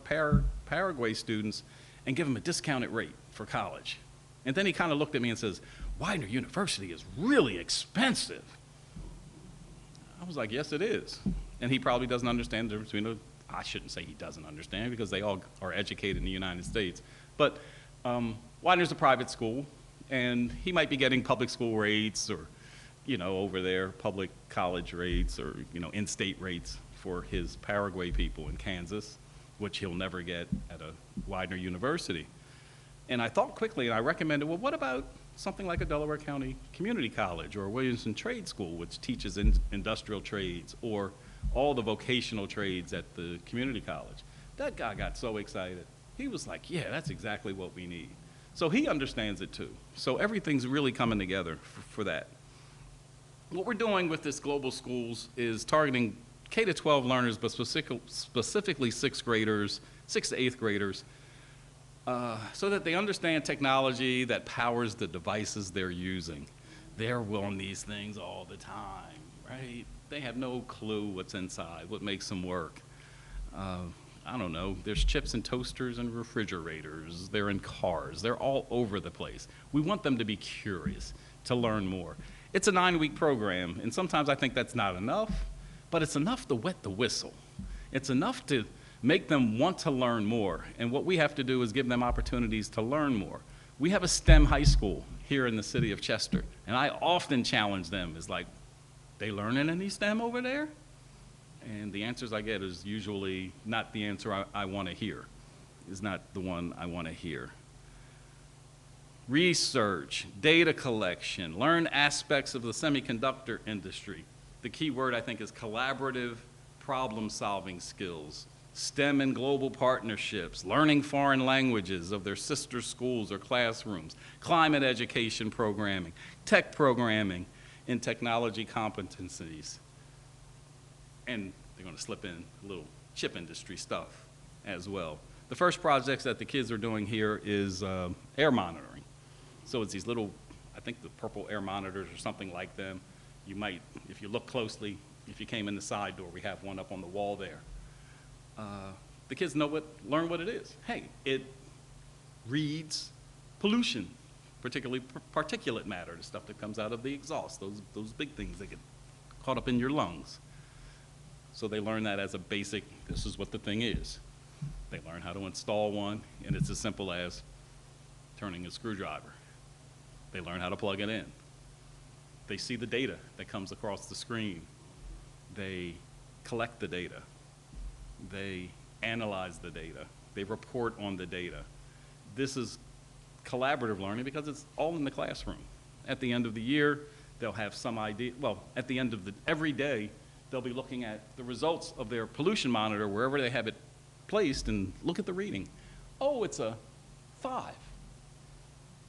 Paraguay students, and give them a discounted rate for college. And then he kind of looked at me and says, Widener University is really expensive. I was like, yes, it is. And he probably doesn't understand the difference between I shouldn't say he doesn't understand because they all are educated in the United States. But Widener's a private school, and he might be getting public school rates or, you know, over there, public college rates or, you know, in-state rates for his Paraguay people in Kansas, which he'll never get at a Widener University. And I thought quickly, and I recommended, well, what about something like a Delaware County Community College or a Williamson Trade School, which teaches industrial trades or all the vocational trades at the community college. That guy got so excited. He was like, yeah, that's exactly what we need. So he understands it too. So everything's really coming together for that. What we're doing with this global schools is targeting K-12 learners, but specifically 6th graders, 6th to 8th graders, so that they understand technology that powers the devices they're using. They're on these things all the time, right? They have no clue what's inside, what makes them work. I don't know, there's chips and toasters and refrigerators, they're in cars, they're all over the place. We want them to be curious, to learn more. It's a 9-week program, and sometimes I think that's not enough, but it's enough to wet the whistle. It's enough to make them want to learn more, and what we have to do is give them opportunities to learn more. We have a STEM high school here in the city of Chester, and I often challenge them, is like, they learning any STEM over there? And the answers I get is usually not the answer I want to hear, is not the one I want to hear. Research, data collection, learn aspects of the semiconductor industry. The key word I think is collaborative problem-solving skills, STEM and global partnerships, learning foreign languages of their sister schools or classrooms, climate education programming, tech programming, in technology competencies. And they're going to slip in a little chip industry stuff as well. The first projects that the kids are doing here is air monitoring. So it's these little, I think the purple air monitors or something like them. You might, if you look closely, if you came in the side door, we have one up on the wall there. The kids learn what it is. Hey, it reads pollution, particularly particulate matter, the stuff that comes out of the exhaust, those big things that get caught up in your lungs. So they learn that as a basic, this is what the thing is. They learn how to install one, and it's as simple as turning a screwdriver. They learn how to plug it in. They see the data that comes across the screen. They collect the data. They analyze the data. They report on the data. This is collaborative learning because it's all in the classroom. At the end of the year, they'll have some idea, well, at the end of every day, they'll be looking at the results of their pollution monitor wherever they have it placed and look at the reading. Oh, it's a 5.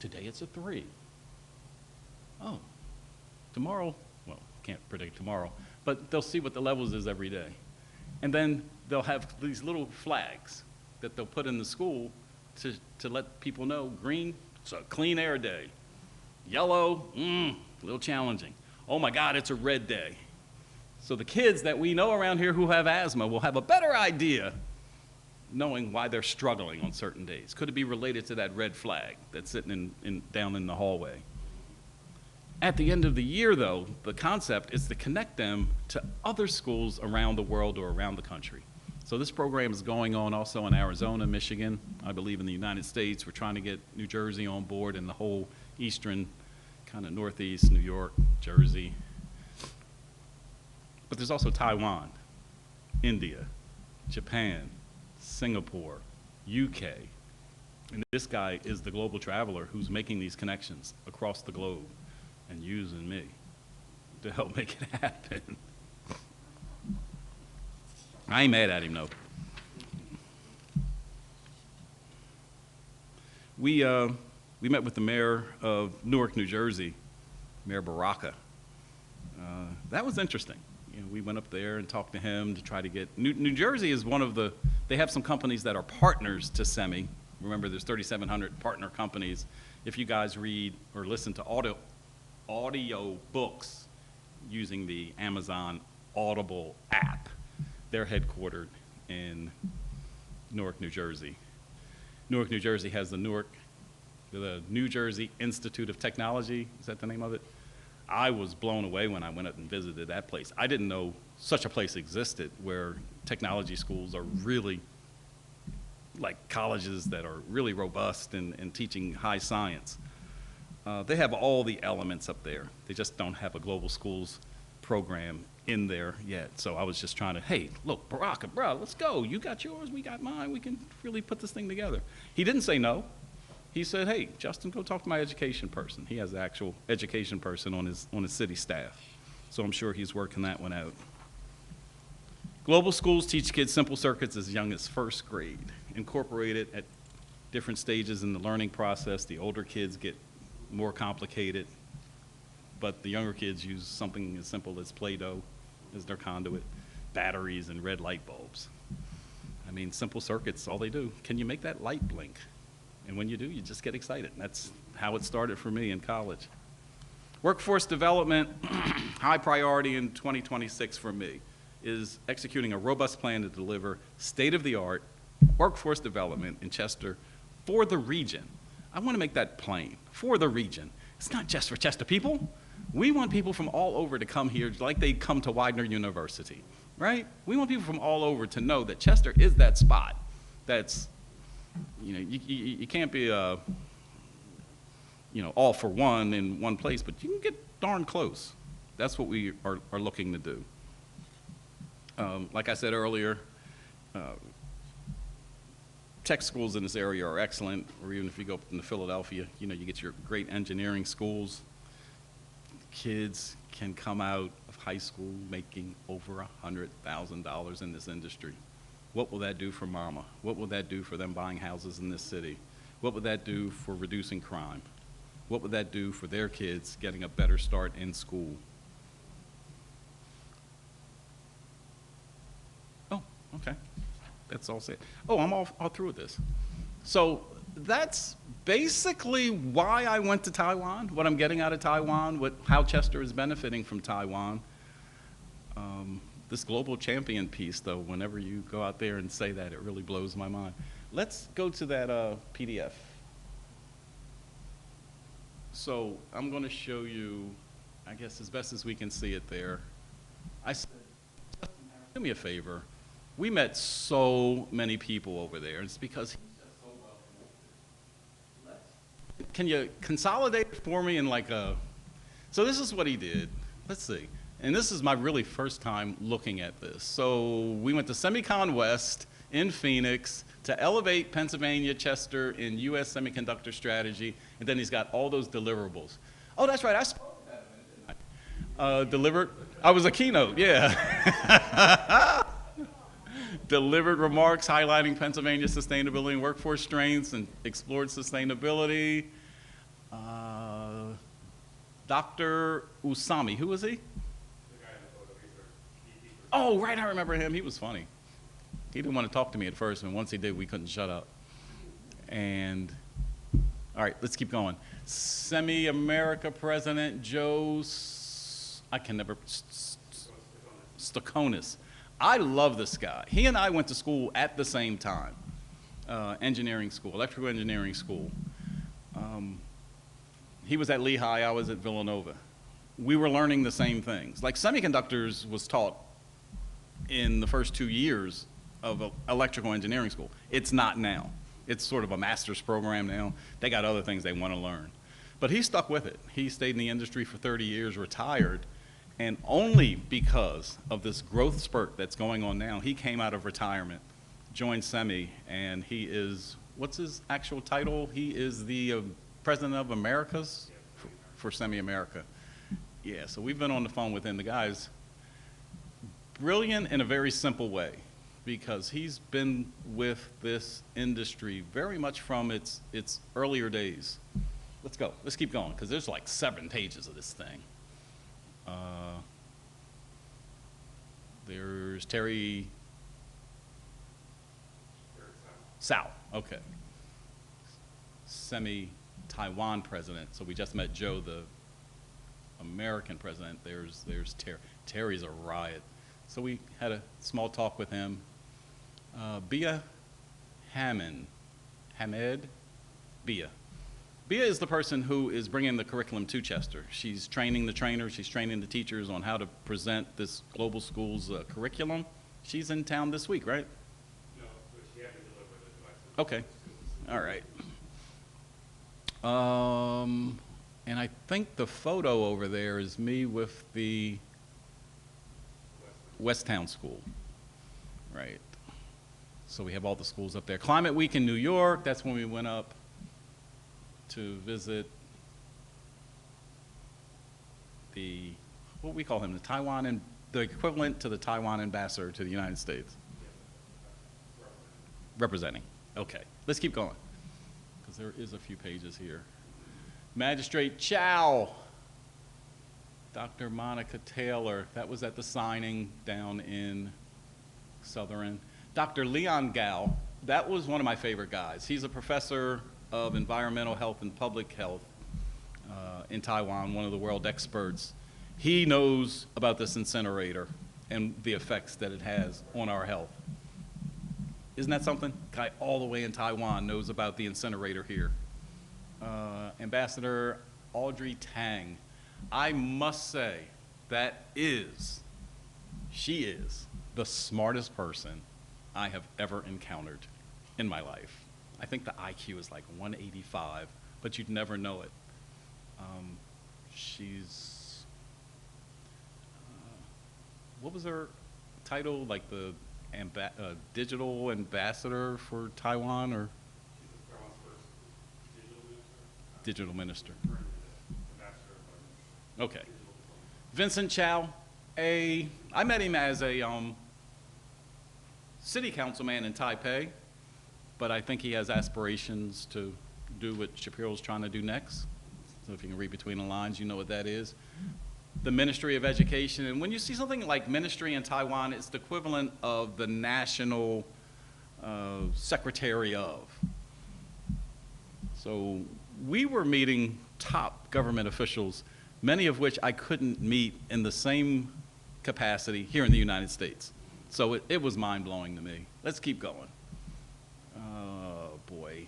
Today it's a 3. Oh, tomorrow, well, can't predict tomorrow, but they'll see what the levels is every day. And then they'll have these little flags that they'll put in the school to let people know, green, it's a clean air day. Yellow, a little challenging. Oh my God, it's a red day. So the kids that we know around here who have asthma will have a better idea knowing why they're struggling on certain days. Could it be related to that red flag that's sitting down in the hallway? At the end of the year, though, the concept is to connect them to other schools around the world or around the country. So this program is going on also in Arizona, Michigan, I believe in the United States. We're trying to get New Jersey on board and the whole eastern, kind of northeast, New York, Jersey. But there's also Taiwan, India, Japan, Singapore, UK. And this guy is the global traveler who's making these connections across the globe and using me to help make it happen. I ain't mad at him, though. We met with the mayor of Newark, New Jersey, Mayor Baraka. That was interesting. You know, we went up there and talked to him to try to get, New Jersey is one of the, they have some companies that are partners to Semi. Remember, there's 3,700 partner companies. If you guys read or listen to audio books using the Amazon Audible app, they're headquartered in Newark, New Jersey. Newark, New Jersey has the New Jersey Institute of Technology. Is that the name of it? I was blown away when I went up and visited that place. I didn't know such a place existed where technology schools are really like colleges that are really robust and teaching high science. They have all the elements up there. They just don't have a global schools program in there yet. So I was just trying to, hey, look, Baraka, bro, let's go. You got yours, we got mine. We can really put this thing together. He didn't say no. He said, hey, Justin, go talk to my education person. He has the actual education person on his city staff. So I'm sure he's working that one out. Global schools teach kids simple circuits as young as first grade, incorporated at different stages in the learning process. The older kids get more complicated, but the younger kids use something as simple as Play-Doh as their conduit, batteries and red light bulbs. I mean, simple circuits, all they do. Can you make that light blink? And when you do, you just get excited. That's how it started for me in college. Workforce development, high priority in 2026 for me, is executing a robust plan to deliver state-of-the-art workforce development in Chester for the region. I want to make that plain, for the region. It's not just for Chester people. We want people from all over to come here like they come to Widener University, right? We want people from all over to know that Chester is that spot that's, you know, you can't be all for one in one place, but you can get darn close. That's what we are looking to do. Like I said earlier, tech schools in this area are excellent, or even if you go up into Philadelphia, you know, you get your great engineering schools. Kids can come out of high school making over $100,000 in this industry. What will that do for mama? What will that do for them buying houses in this city? What would that do for reducing crime? What would that do for their kids getting a better start in school? Oh, okay. That's all said. Oh, I'm all through with this. So that's basically why I went to Taiwan, what I'm getting out of Taiwan, how Chester is benefiting from Taiwan. This global champion piece, though, whenever you go out there and say that, it really blows my mind. Let's go to that PDF. So I'm going to show you, I guess, as best as we can see it there. I said, do me a favor. We met so many people over there. It's because he's just so well connected. Can you consolidate for me in like a So this is what he did. Let's see. And this is my really first time looking at this. So we went to Semicon West in Phoenix to elevate Pennsylvania Chester in U.S. semiconductor strategy, and then he's got all those deliverables. Oh, that's right, I spoke at that event, didn't I? Delivered, I was a keynote, yeah. Delivered remarks highlighting Pennsylvania sustainability and workforce strengths and explored sustainability. Dr. Usami, who was he? The guy in the photo. Oh, right, I remember him. He was funny. He didn't want to talk to me at first, and once he did, we couldn't shut up. And, all right, let's keep going. Semi-America President Joe, Stokonis. I love this guy. He and I went to school at the same time, engineering school, electrical engineering school. He was at Lehigh, I was at Villanova. We were learning the same things. Like semiconductors was taught in the first 2 years of electrical engineering school. It's not now. It's sort of a master's program now. They got other things they want to learn. But he stuck with it. He stayed in the industry for 30 years, retired, and only because of this growth spurt that's going on now, he came out of retirement, joined Semi, and he is, what's his actual title? He is the President of Americas for Semi America. Yeah, so we've been on the phone with him. The guy's brilliant in a very simple way because he's been with this industry very much from its earlier days. Let's go. Let's keep going because there's like 7 pages of this thing. There's Terry Tsao. Okay. Semi-Taiwan president. So we just met Joe, the American president. There's Terry. Terry's a riot. So we had a small talk with him. Bia Hamed. Bia. Bia is the person who is bringing the curriculum to Chester. She's training the trainers, she's training the teachers on how to present this global schools curriculum. She's in town this week, right? No, but she had to deliver the devices. Okay, all right. And I think the photo over there is me with the Westtown School, right? So we have all the schools up there. Climate Week in New York, that's when we went up to visit the, what we call him, the Taiwan, and the equivalent to the Taiwan ambassador to the United States. Representing. Okay, let's keep going, because there is a few pages here. Magistrate Chow, Dr. Monica Taylor, that was at the signing down in Southern. Dr. Leon Gao, that was one of my favorite guys. He's a professor of environmental health and public health in Taiwan, one of the world experts. He knows about this incinerator and the effects that it has on our health. Isn't that something? Guy all the way in Taiwan knows about the incinerator here. Ambassador Audrey Tang, I must say she is the smartest person I have ever encountered in my life. I think the IQ is like 185, but you'd never know it. She's, what was her title? Like the digital ambassador for Taiwan, or? She's Taiwan's first digital minister. Okay. Vincent Chow, I met him as a city councilman in Taipei, but I think he has aspirations to do what Shapiro's trying to do next. So if you can read between the lines, you know what that is. The Ministry of Education, and when you see something like ministry in Taiwan, it's the equivalent of the national secretary of. So we were meeting top government officials, many of which I couldn't meet in the same capacity here in the United States. So it was mind-blowing to me. Let's keep going. Oh, boy.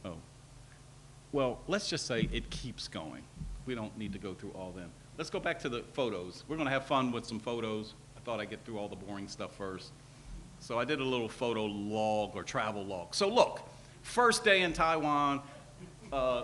Oh. Well, let's just say it keeps going. We don't need to go through all them. Let's go back to the photos. We're going to have fun with some photos. I thought I'd get through all the boring stuff first. So I did a little photo log or travel log. So look, first day in Taiwan,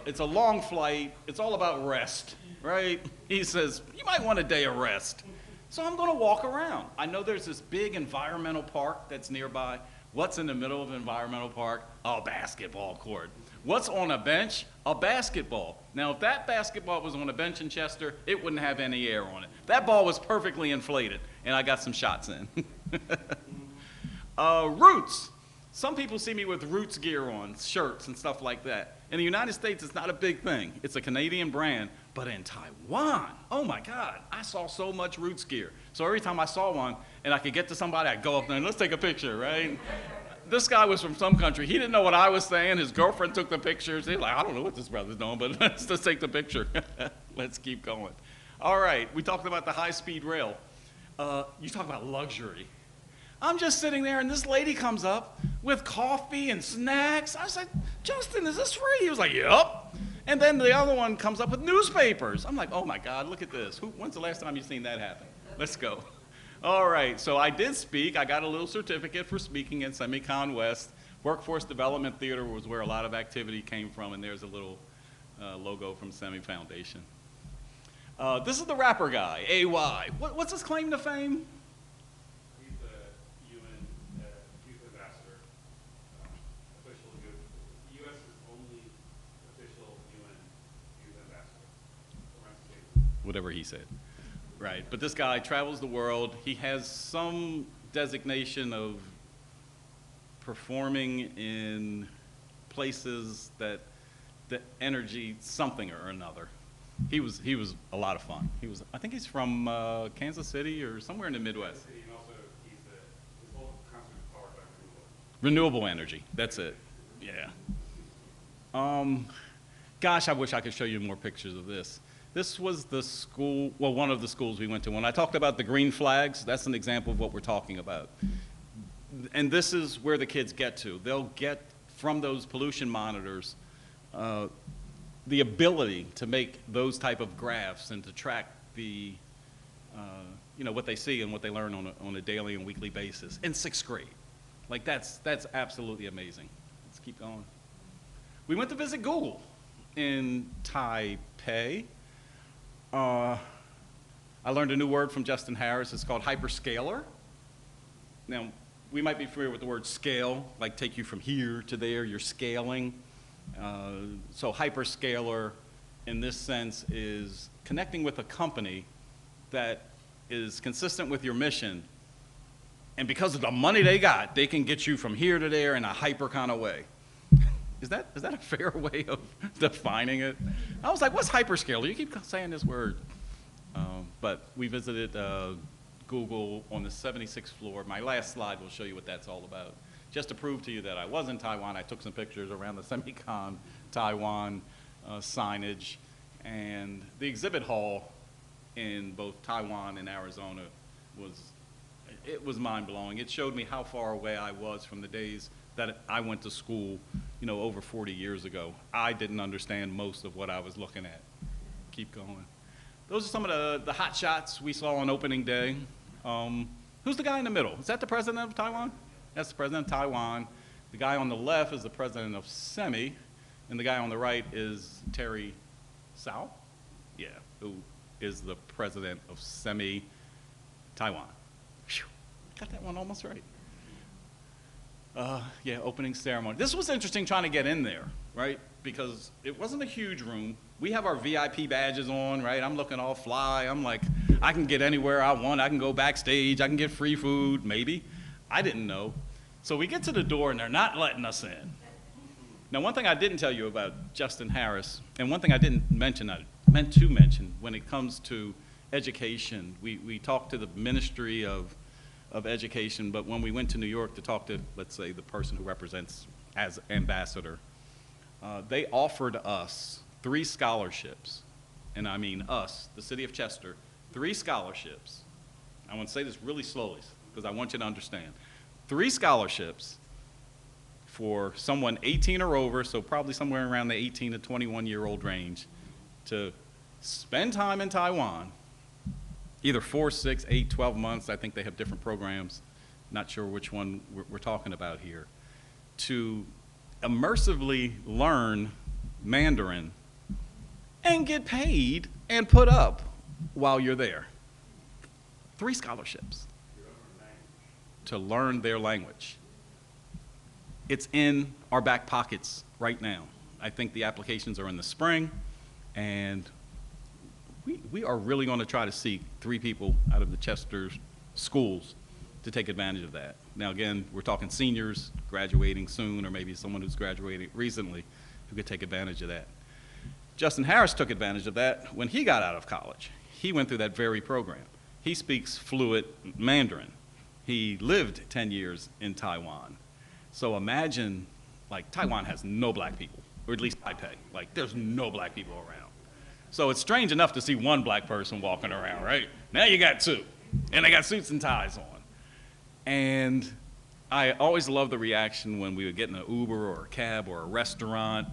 it's a long flight. It's all about rest, right? He says, you might want a day of rest. So I'm going to walk around. I know there's this big environmental park that's nearby. What's in the middle of an environmental park? A basketball court. What's on a bench? A basketball. Now, if that basketball was on a bench in Chester, it wouldn't have any air on it. That ball was perfectly inflated, and I got some shots in. Roots. Some people see me with Roots gear on, shirts and stuff like that. In the United States, it's not a big thing. It's a Canadian brand. But in Taiwan, oh my God, I saw so much Roots gear. So every time I saw one and I could get to somebody, I'd go up there and let's take a picture, right? This guy was from some country. He didn't know what I was saying. His girlfriend took the pictures. He was like, I don't know what this brother's doing, but let's just take the picture. Let's keep going. All right, we talked about the high-speed rail. You talk about luxury. I'm just sitting there, and this lady comes up with coffee and snacks. I was like, Justin, is this free? He was like, yep. And then the other one comes up with newspapers. I'm like, oh, my God, look at this. When's the last time you've seen that happen? Let's go. All right, so I did speak. I got a little certificate for speaking at Semicon West. Workforce Development Theater was where a lot of activity came from, and there's a little logo from Semi Foundation. This is the rapper guy, AY. What's his claim to fame? He's the UN Youth Ambassador, official youth. The U.S.'s only official UN Youth Ambassador. Whatever he said. Right, but this guy travels the world. He has some designation of performing in places that the energy something or another. He was a lot of fun. I think he's from Kansas City or somewhere in the Midwest. And also, his whole concept is powered by Renewable energy. That's it. Yeah. Gosh, I wish I could show you more pictures of this. This was the school, well, one of the schools we went to. When I talked about the green flags, that's an example of what we're talking about. And this is where the kids get to. They'll get from those pollution monitors the ability to make those type of graphs and to track the, what they see and what they learn on a daily and weekly basis in 6th grade. Like that's absolutely amazing. Let's keep going. We went to visit Google in Taipei. I learned a new word from Justin Harris. It's called hyperscaler. Now, we might be familiar with the word scale, like take you from here to there, you're scaling. So hyperscaler, in this sense, is connecting with a company that is consistent with your mission. And because of the money they got, they can get you from here to there in a hyper kind of way. Is that a fair way of defining it? I was like, what's hyperscaler? You keep saying this word. But we visited Google on the 76th floor. My last slide will show you what that's all about. Just to prove to you that I was in Taiwan, I took some pictures around the Semicon Taiwan signage. And the exhibit hall in both Taiwan and Arizona was mind-blowing. It showed me how far away I was from the days that I went to school, over 40 years ago. I didn't understand most of what I was looking at. Keep going. Those are some of the hot shots we saw on opening day. Who's the guy in the middle? Is that the president of Taiwan? That's the president of Taiwan. The guy on the left is the president of Semi, and the guy on the right is Terry Tsao, yeah, who is the president of Semi Taiwan. Whew, got that one almost right. Yeah, opening ceremony. This was interesting trying to get in there, right? Because it wasn't a huge room. We have our VIP badges on, right? I'm looking all fly. I'm like, I can get anywhere I want. I can go backstage. I can get free food, maybe. I didn't know. So we get to the door, and they're not letting us in. Now, one thing I didn't tell you about Justin Harris, and one thing I didn't mention, I meant to mention, when it comes to education, we talked to the Ministry of Education, but when we went to New York to talk to, let's say, the person who represents as ambassador, they offered us 3 scholarships, and I mean us, the city of Chester, 3 scholarships. I want to say this really slowly because I want you to understand. 3 scholarships for someone 18 or over, so probably somewhere around the 18 to 21-year-old range, to spend time in Taiwan, either 4, 6, 8, 12 months. I think they have different programs. Not sure which one we're talking about here. To immersively learn Mandarin and get paid and put up while you're there. 3 scholarships to learn their language. It's in our back pockets right now. I think the applications are in the spring, and we are really going to try to seek 3 people out of the Chester schools to take advantage of that. Now again, we're talking seniors graduating soon, or maybe someone who's graduated recently who could take advantage of that. Justin Harris took advantage of that when he got out of college. He went through that very program. He speaks fluent Mandarin. He lived 10 years in Taiwan. So imagine, like, Taiwan has no black people, or at least Taipei. Like, there's no black people around. So it's strange enough to see 1 black person walking around, right? Now you got 2, and they got suits and ties on. And I always love the reaction when we would get in an Uber or a cab or a restaurant,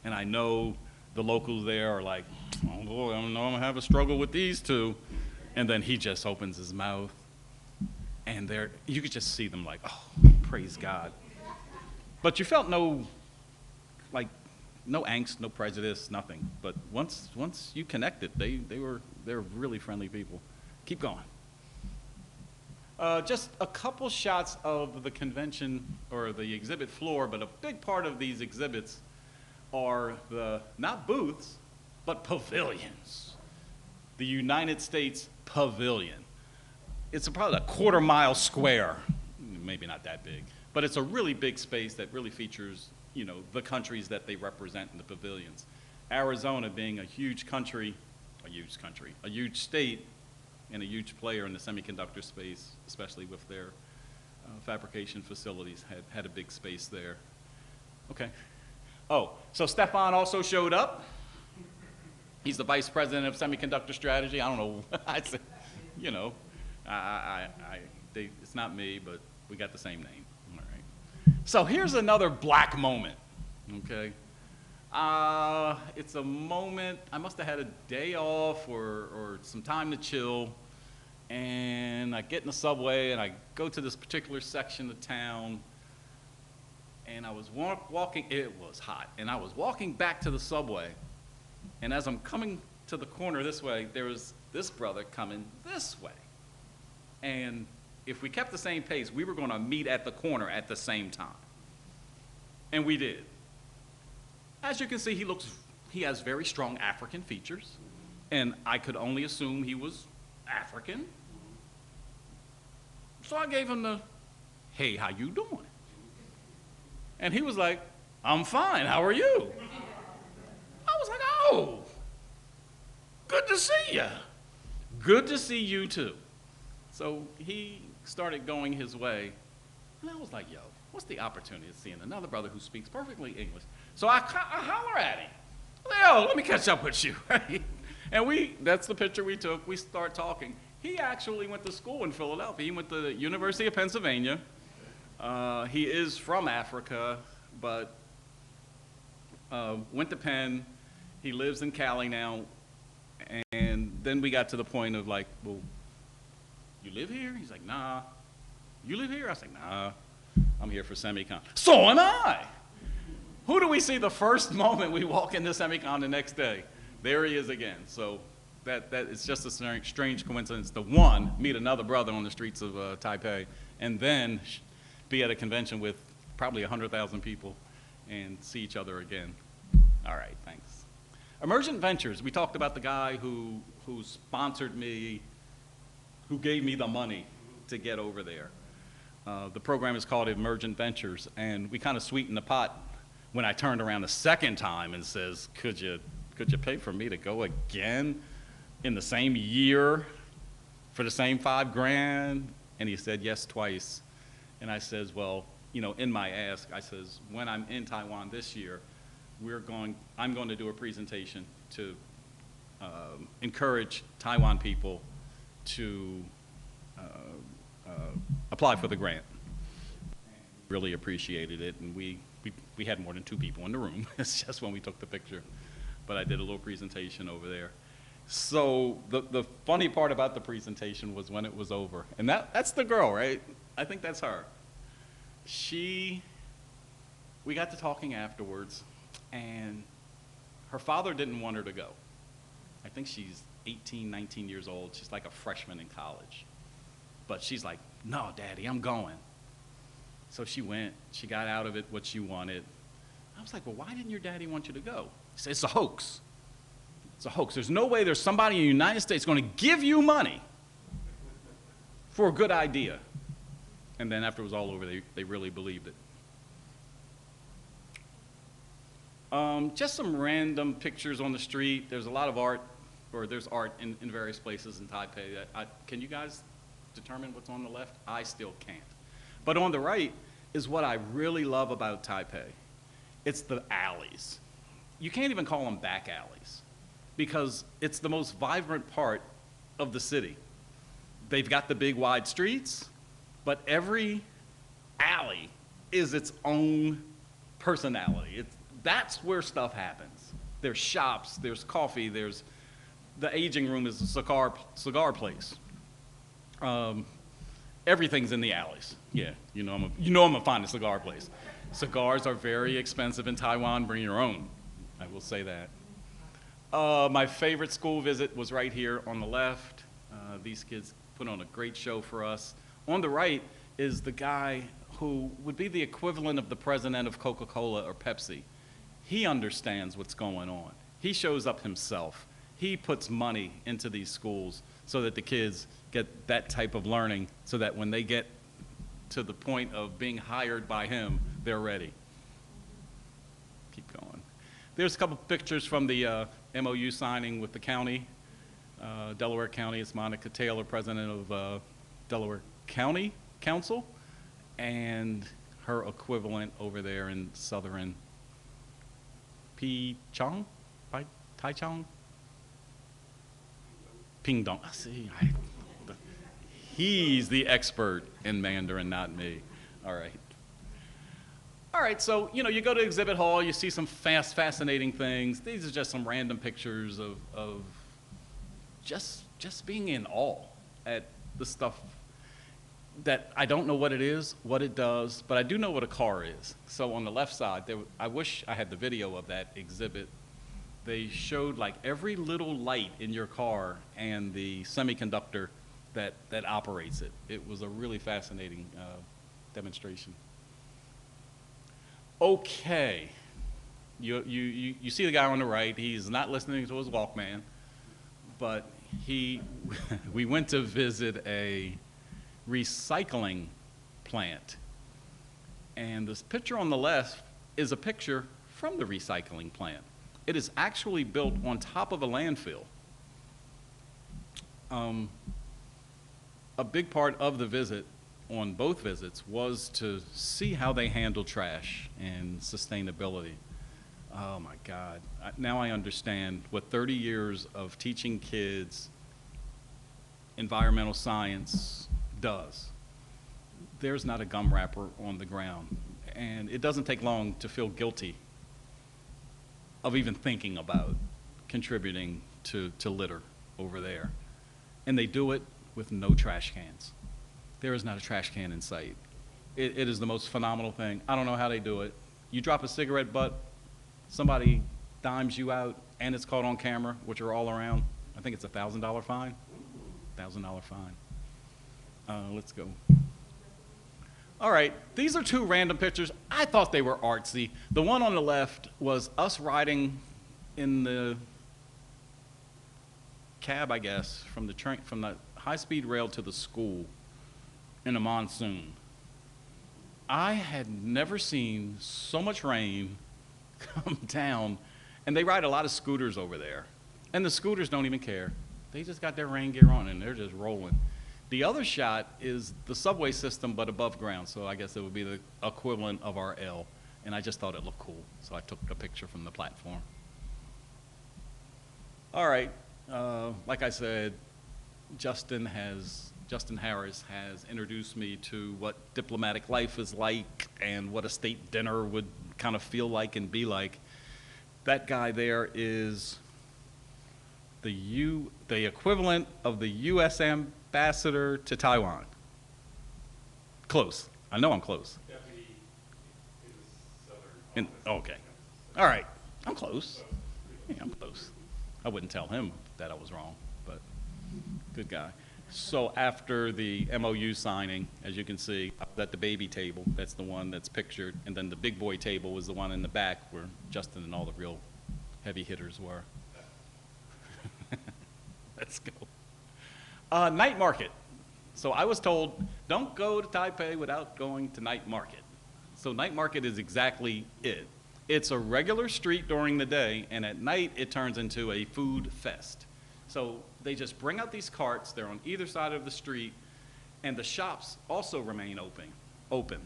and I know the locals there are like, oh boy, I know I'm gonna have a struggle with these 2. And then he just opens his mouth, and you could just see them like, oh, praise God. But you felt no angst, no prejudice, nothing. But once you connected, they're really friendly people. Keep going. Just a couple shots of the convention or the exhibit floor, but a big part of these exhibits are not booths, but pavilions. The United States Pavilion. It's probably a 1/4 mile square, maybe not that big, but it's a really big space that really features, the countries that they represent in the pavilions. Arizona being a huge state, and a huge player in the semiconductor space, especially with their fabrication facilities, had a big space there. Okay. Oh, so Stefan also showed up. He's the vice president of semiconductor strategy. I don't know. I said, it's not me, but we got the same name. All right. So here's another black moment. Okay. It's a moment, I must have had a day off or some time to chill, and I get in the subway and I go to this particular section of town, and I was walking, it was hot, and I was walking back to the subway, and as I'm coming to the corner this way, there was this brother coming this way. And if we kept the same pace, we were going to meet at the corner at the same time. And we did. As you can see, he has very strong African features, and I could only assume he was African. So I gave him the, hey, how you doing? And he was like, I'm fine, how are you? I was like, oh, good to see you. Good to see you too. So he started going his way, and I was like, yo, what's the opportunity of seeing another brother who speaks perfectly English? So I holler at him. Yo, let me catch up with you, right? And that's the picture we took. We start talking. He actually went to school in Philadelphia. He went to the University of Pennsylvania. He is from Africa, but went to Penn. He lives in Cali now. And then we got to the point of like, well, you live here? He's like, nah. You live here? I was like, nah. I'm here for Semicon. So am I. Who do we see the first moment we walk into Semicon the next day? There he is again. So that it's just a strange coincidence to meet another brother on the streets of Taipei, and then be at a convention with probably 100,000 people and see each other again. All right, thanks. Emergent Ventures, we talked about the guy who sponsored me, who gave me the money to get over there. The program is called Emergent Ventures, and we kind of sweetened the pot when I turned around the second time and says, could you pay for me to go again in the same year for the same $5,000? And he said yes twice. And I says, well, in my ask, I says, when I'm in Taiwan this year, I'm going to do a presentation to encourage Taiwan people to apply for the grant. Really appreciated it, and we had more than 2 people in the room. It's just when we took the picture. But I did a little presentation over there. So the funny part about the presentation was when it was over. And that's the girl, right? I think that's her. We got to talking afterwards, and Her father didn't want her to go. I think she's 18, 19 years old. She's like a freshman in college. But she's like, no, Daddy, I'm going. So she went. She got out of it what she wanted. I was like, well, why didn't your daddy want you to go? He said, it's a hoax. It's a hoax. There's no way there's somebody in the United States going to give you money for a good idea. And then after it was all over, they really believed it. Just some random pictures on the street. There's a lot of art, or there's art in various places in Taipei. Can you guys determine what's on the left? I still can't. But on the right is what I really love about Taipei. It's the alleys. You can't even call them back alleys because it's the most vibrant part of the city. They've got the big wide streets, but every alley is its own personality. That's where stuff happens. There's shops, there's coffee, there's the aging room is a cigar place. Everything's in the alleys. Yeah, you know I'm gonna find a cigar place. Cigars are very expensive in Taiwan. Bring your own. I will say that. My favorite school visit was right here on the left. These kids put on a great show for us. On the right is the guy who would be the equivalent of the president of Coca-Cola or Pepsi. He understands what's going on. He shows up himself. He puts money into these schools so that the kids get that type of learning so that when they get to the point of being hired by him, they're ready. Keep going. There's a couple pictures from the MOU signing with the county, Delaware County. It's Monica Taylor, president of Delaware County Council, and her equivalent over there in southern Taichung? Pingdong. See, he's the expert in Mandarin, not me. All right. All right, so, you go to exhibit hall, you see some fascinating things. These are just some random pictures of just being in awe at the stuff that I don't know what it is, what it does, but I do know what a car is. So on the left side, I wish I had the video of that exhibit. They showed like every little light in your car and the semiconductor that operates it. It was a really fascinating demonstration. Okay, you see the guy on the right. He's not listening to his Walkman, but we went to visit a recycling plant, and this picture on the left is a picture from the recycling plant. It is actually built on top of a landfill. A big part of the visit on both visits was to see how they handle trash and sustainability. Oh my God, now I understand what 30 years of teaching kids environmental science does. There's not a gum wrapper on the ground, and it doesn't take long to feel guilty of even thinking about contributing to litter over there. And they do it with no trash cans. There is not a trash can in sight. It is the most phenomenal thing. I don't know how they do it. You drop a cigarette butt, somebody dimes you out, and it's caught on camera, which are all around. I think it's a $1,000 fine. $1,000 fine. Let's go. All right, these are two random pictures. I thought they were artsy. The one on the left was us riding in the cab, I guess, from the train, from the high-speed rail to the school in a monsoon. I had never seen so much rain come down, and they ride a lot of scooters over there. And the scooters don't even care. They just got their rain gear on, and they're just rolling. The other shot is the subway system, but above ground, so I guess it would be the equivalent of our L, and I just thought it looked cool, so I took a picture from the platform. All right, like I said, Justin Harris has introduced me to what diplomatic life is like and what a state dinner would kind of feel like and be like. That guy there is the equivalent of the U.S. ambassador to Taiwan. Close. I know I'm close. Deputy in the southern office. Okay. All right. I'm close. Yeah, I'm close. I wouldn't tell him that I was wrong, but good guy. So after the MOU signing, as you can see, I was at the baby table. That's the one that's pictured. And then the big boy table was the one in the back where Justin and all the real heavy hitters were. Let's go. Night market. So I was told, don't go to Taipei without going to night market. So night market is exactly it. It's a regular street during the day, and at night it turns into a food fest. So they just bring out these carts, they're on either side of the street, and the shops also remain open.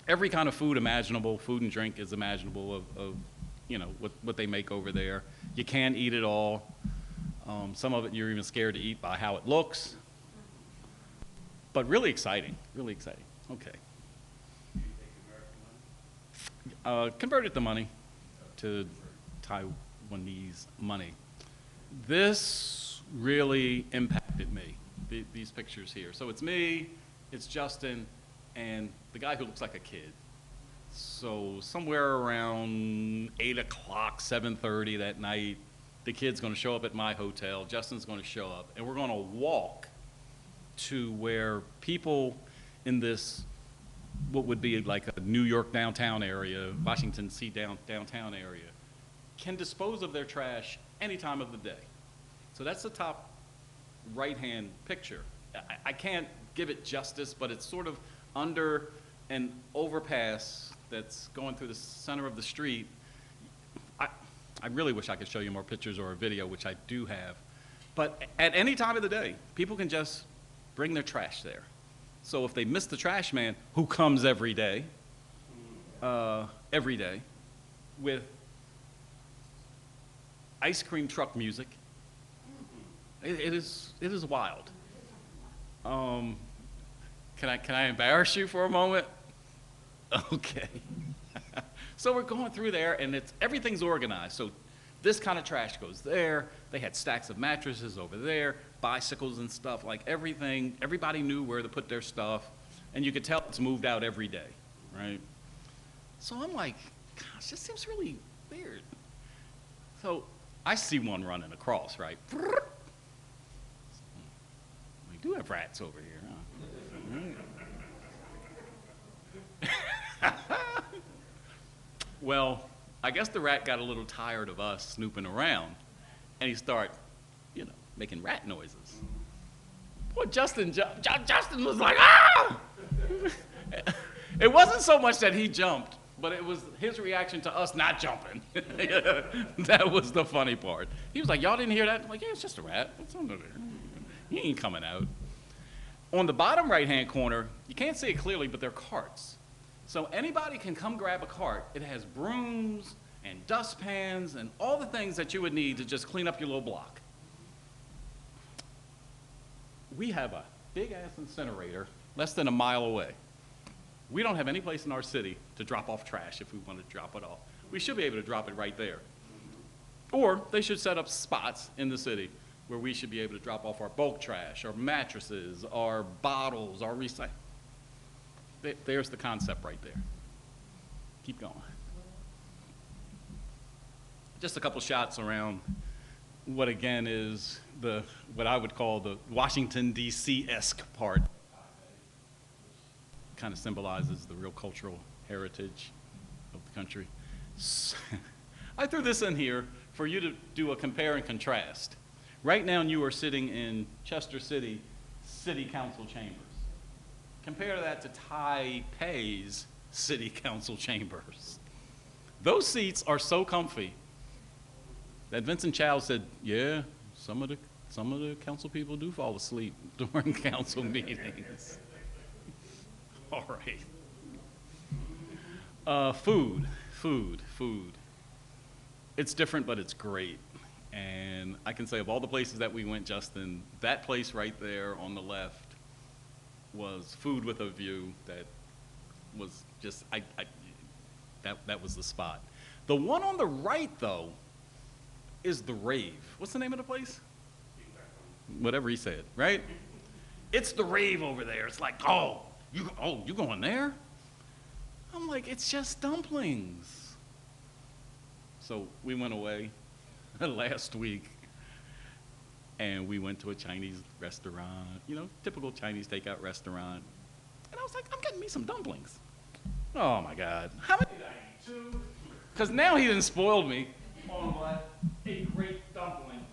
Every kind of food imaginable, food and drink is imaginable of you know, what they make over there. You can't eat it all. Some of it you're even scared to eat by how it looks. But really exciting, really exciting. Okay. Converted the money to Taiwanese money. This really impacted me, these pictures here. So it's me, it's Justin, and the guy who looks like a kid. So somewhere around 8 o'clock, 7:30 that night, the kid's gonna show up at my hotel, Justin's gonna show up, and we're gonna walk to where people in this, what would be like a New York downtown area, Washington D.C. downtown area, can dispose of their trash any time of the day. So that's the top right-hand picture. I can't give it justice, but it's sort of under an overpass that's going through the center of the street. I really wish I could show you more pictures or a video, which I do have. But at any time of the day, people can just bring their trash there. So if they miss the trash man, who comes every day with ice cream truck music, it is wild. Can I embarrass you for a moment? Okay. So we're going through there, and everything's organized. So this kind of trash goes there. They had stacks of mattresses over there, bicycles and stuff, like everything. Everybody knew where to put their stuff, and you could tell it's moved out every day, right? So I'm like, gosh, this seems really weird. So I see one running across, right? We do have rats over here, huh? Well, I guess the rat got a little tired of us snooping around, and he started, you know, making rat noises. Poor Justin was like, ah! It wasn't so much that he jumped, but it was his reaction to us not jumping. That was the funny part. He was like, y'all didn't hear that? I'm like, yeah, it's just a rat. What's under there? He ain't coming out. On the bottom right-hand corner, you can't see it clearly, but they're carts. So anybody can come grab a cart. It has brooms and dustpans and all the things that you would need to just clean up your little block. We have a big-ass incinerator less than a mile away. We don't have any place in our city to drop off trash if we want to drop it off. We should be able to drop it right there. Or they should set up spots in the city where we should be able to drop off our bulk trash, our mattresses, our bottles, our recycling. There's the concept right there. Keep going. Just a couple shots around what again is what I would call the Washington D.C.-esque part. Kind of symbolizes the real cultural heritage of the country. So, I threw this in here for you to do a compare and contrast. Right now you are sitting in Chester City Council chambers. Compare that to Taipei's City Council chambers. Those seats are so comfy that Vincent Chow said, yeah, some of the council people do fall asleep during council meetings. All right. Food. It's different, but it's great. And I can say of all the places that we went, Justin, that place right there on the left was food with a view that was just, that was the spot. The one on the right, though, is the Rave. What's the name of the place? Whatever he said, right? It's the Rave over there. It's like, you going there? I'm like, it's just dumplings. So we went away. last week, and we went to a Chinese restaurant, you know, typical Chinese takeout restaurant. And I was like, I'm getting me some dumplings. Oh my God. How many did I eat? Two? Because now he done spoiled me on what a great dumpling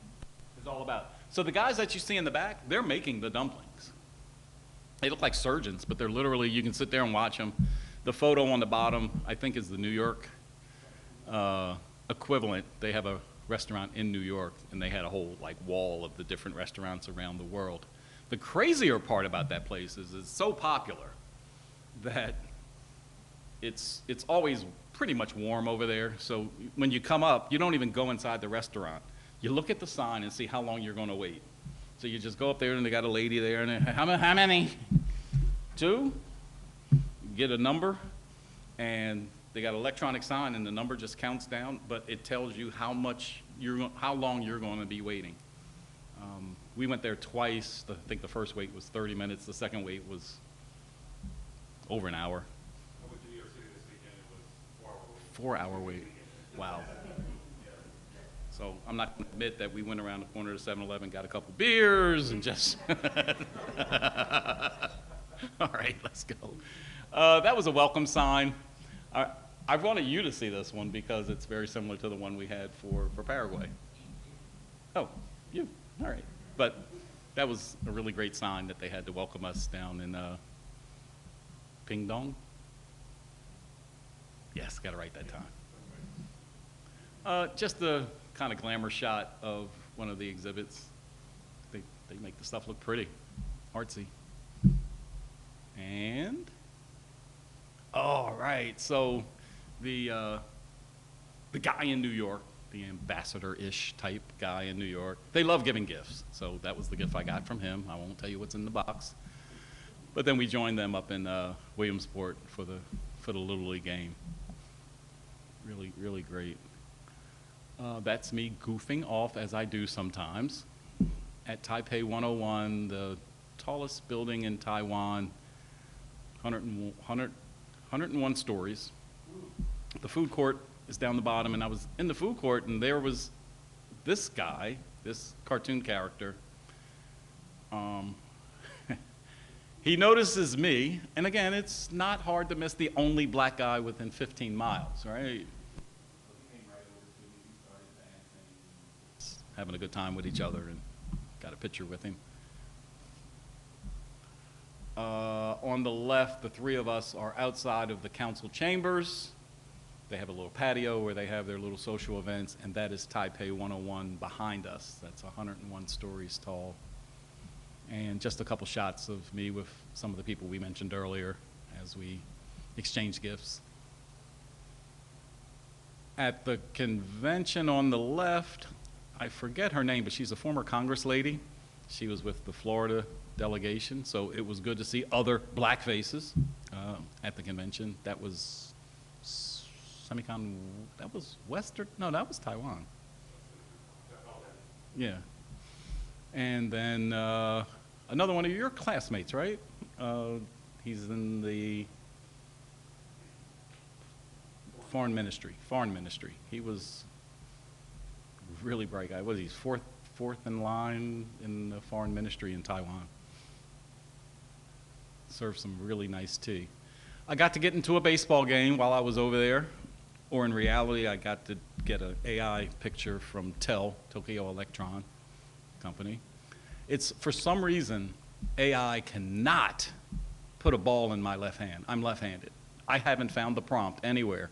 is all about. So the guys that you see in the back, they're making the dumplings. They look like surgeons, but they're literally, you can sit there and watch them. The photo on the bottom, I think, is the New York equivalent. They have a restaurant in New York, and they had a whole like wall of the different restaurants around the world. The crazier part about that place is it's so popular that it's always pretty much warm over there. So when you come up, you don't even go inside the restaurant. You look at the sign and see how long you're going to wait. So you just go up there, and they got a lady there, and how many? Two? You get a number, and they got an electronic sign, and the number just counts down, but it tells you how long you're going to be waiting. We went there twice. I think the first wait was 30 minutes. The second wait was over an hour. I went to New York City this weekend. It was 4 hour wait. 4 hour wait. Wow. So I'm not going to admit that we went around the corner to 7-Eleven, got a couple beers, and just. All right, let's go. That was a welcome sign. I wanted you to see this one because it's very similar to the one we had for Paraguay. Oh, you. All right. But that was a really great sign that they had to welcome us down in Pingdong. Yes, got it right that time. Just a kind of glamour shot of one of the exhibits. They make the stuff look pretty, artsy. And, all right, so the guy in New York, the ambassador-ish type guy in New York, they love giving gifts. So that was the gift I got from him. I won't tell you what's in the box. But then we joined them up in Williamsport for the Little League game. Really, really great. That's me goofing off as I do sometimes. At Taipei 101, the tallest building in Taiwan, 101 stories. The food court is down the bottom, and I was in the food court, and there was this guy, this cartoon character. He notices me, and again, it's not hard to miss the only black guy within 15 miles, right? Having a good time with each other, and got a picture with him. On the left, the three of us are outside of the council chambers. They have a little patio where they have their little social events, and that is Taipei 101 behind us. That's 101 stories tall. And just a couple shots of me with some of the people we mentioned earlier as we exchange gifts. At the convention on the left, I forget her name, but she's a former Congress lady. She was with the Florida delegation, so it was good to see other black faces at the convention. That was that was Western, no, that was Taiwan. Yeah. And then another one of your classmates, right? He's in the foreign ministry. He was a really bright guy. What is he, fourth in line in the foreign ministry in Taiwan. Served some really nice tea. I got to get into a baseball game while I was over there, or in reality, I got to get an AI picture from Tokyo Electron Company. It's, for some reason, AI cannot put a ball in my left hand. I'm left-handed. I haven't found the prompt anywhere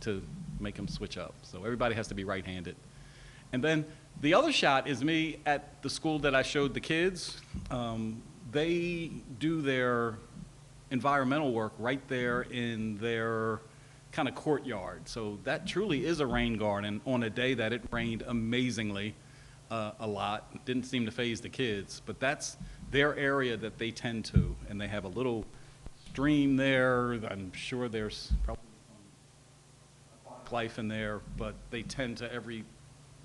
to make them switch up. So everybody has to be right-handed. And then the other shot is me at the school that I showed the kids. They do their environmental work right there in their kind of courtyard. So that truly is a rain garden on a day that it rained amazingly a lot. It didn't seem to faze the kids, but that's their area that they tend to. And they have a little stream there. I'm sure there's probably some life in there, but they tend to every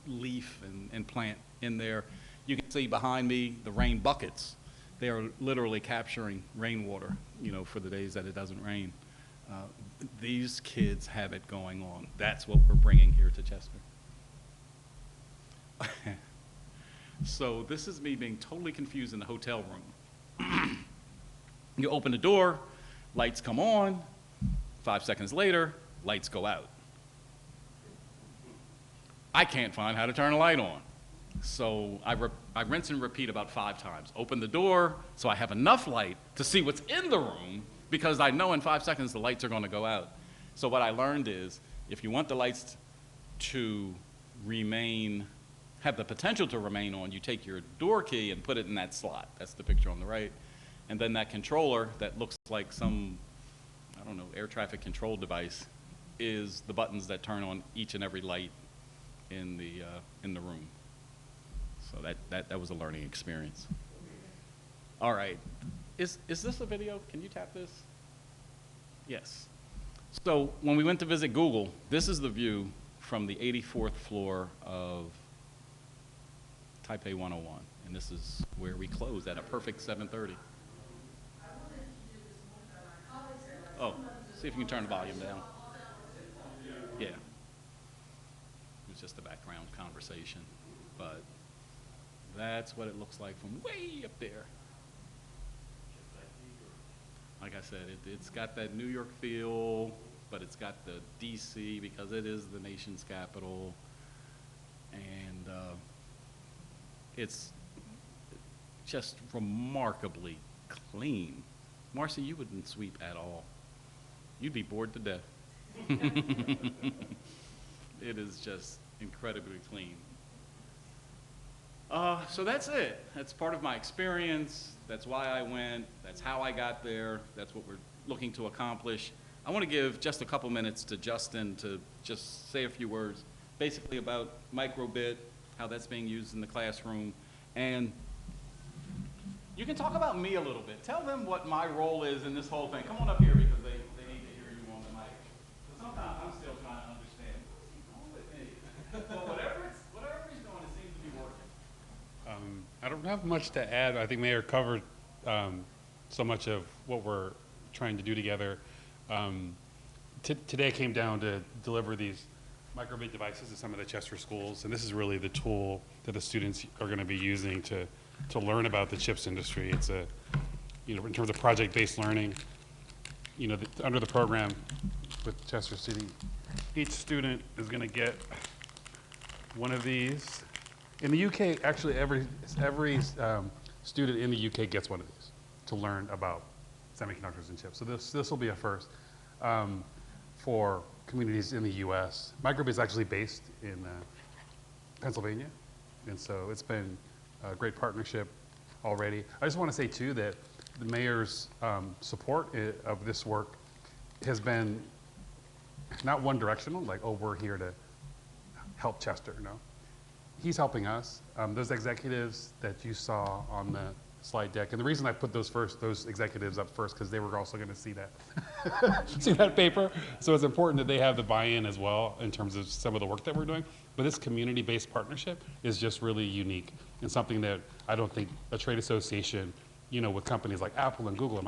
leaf and plant in there. You can see behind me the rain buckets. They are literally capturing rainwater, you know, for the days that it doesn't rain. These kids have it going on. That's what we're bringing here to Chester. So this is me being totally confused in the hotel room. You open the door, lights come on, 5 seconds later, lights go out. I can't find how to turn a light on. So I rinse and repeat about 5 times. Open the door so I have enough light to see what's in the room, because I know in 5 seconds the lights are going to go out. So what I learned is, if you want the lights to have the potential to remain on, you take your door key and put it in that slot. That's the picture on the right. And then that controller that looks like some, I don't know, air traffic control device is the buttons that turn on each and every light in the room. So that was a learning experience. All right, is this a video? Can you tap this? Yes. So when we went to visit Google, this is the view from the 84th floor of Taipei 101, and this is where we closed at a perfect 7:30. Oh, see if you can turn the volume down. Yeah. It was just a background conversation, but that's what it looks like from way up there. Like I said, it's got that New York feel, but it's got the DC because it is the nation's capital, and it's just remarkably clean. Marcy, you wouldn't sweep at all. You'd be bored to death. It is just incredibly clean. So that's it. That's part of my experience. That's why I went. That's how I got there. That's what we're looking to accomplish. I want to give just a couple minutes to Justin to just say a few words, basically about microbit, how that's being used in the classroom. And you can talk about me a little bit. Tell them what my role is in this whole thing. Come on up here because they need to hear you on the mic. But sometimes I'm still trying to understand, what's he doing with me? But whatever he's doing, it seems to be working. I don't have much to add. I think Mayor covered so much of what we're trying to do together. Today came down to deliver these microbit devices to some of the Chester schools, and this is really the tool that the students are going to be using to learn about the chips industry. It's in terms of project-based learning, under the program with Chester City, each student is going to get one of these. In the UK, actually, every student in the UK gets one of these to learn about semiconductors and chips. So this will be a first for communities in the US. Microbit is actually based in Pennsylvania, and so it's been a great partnership already. I just want to say too that the mayor's support of this work has been not one directional, like, oh, we're here to help Chester, no. He's helping us. Those executives that you saw on the slide deck, and the reason I put those executives up first, because they were also going to see that paper. So it's important that they have the buy-in as well in terms of some of the work that we're doing. But this community-based partnership is just really unique and something that I don't think a trade association, with companies like Apple and Google,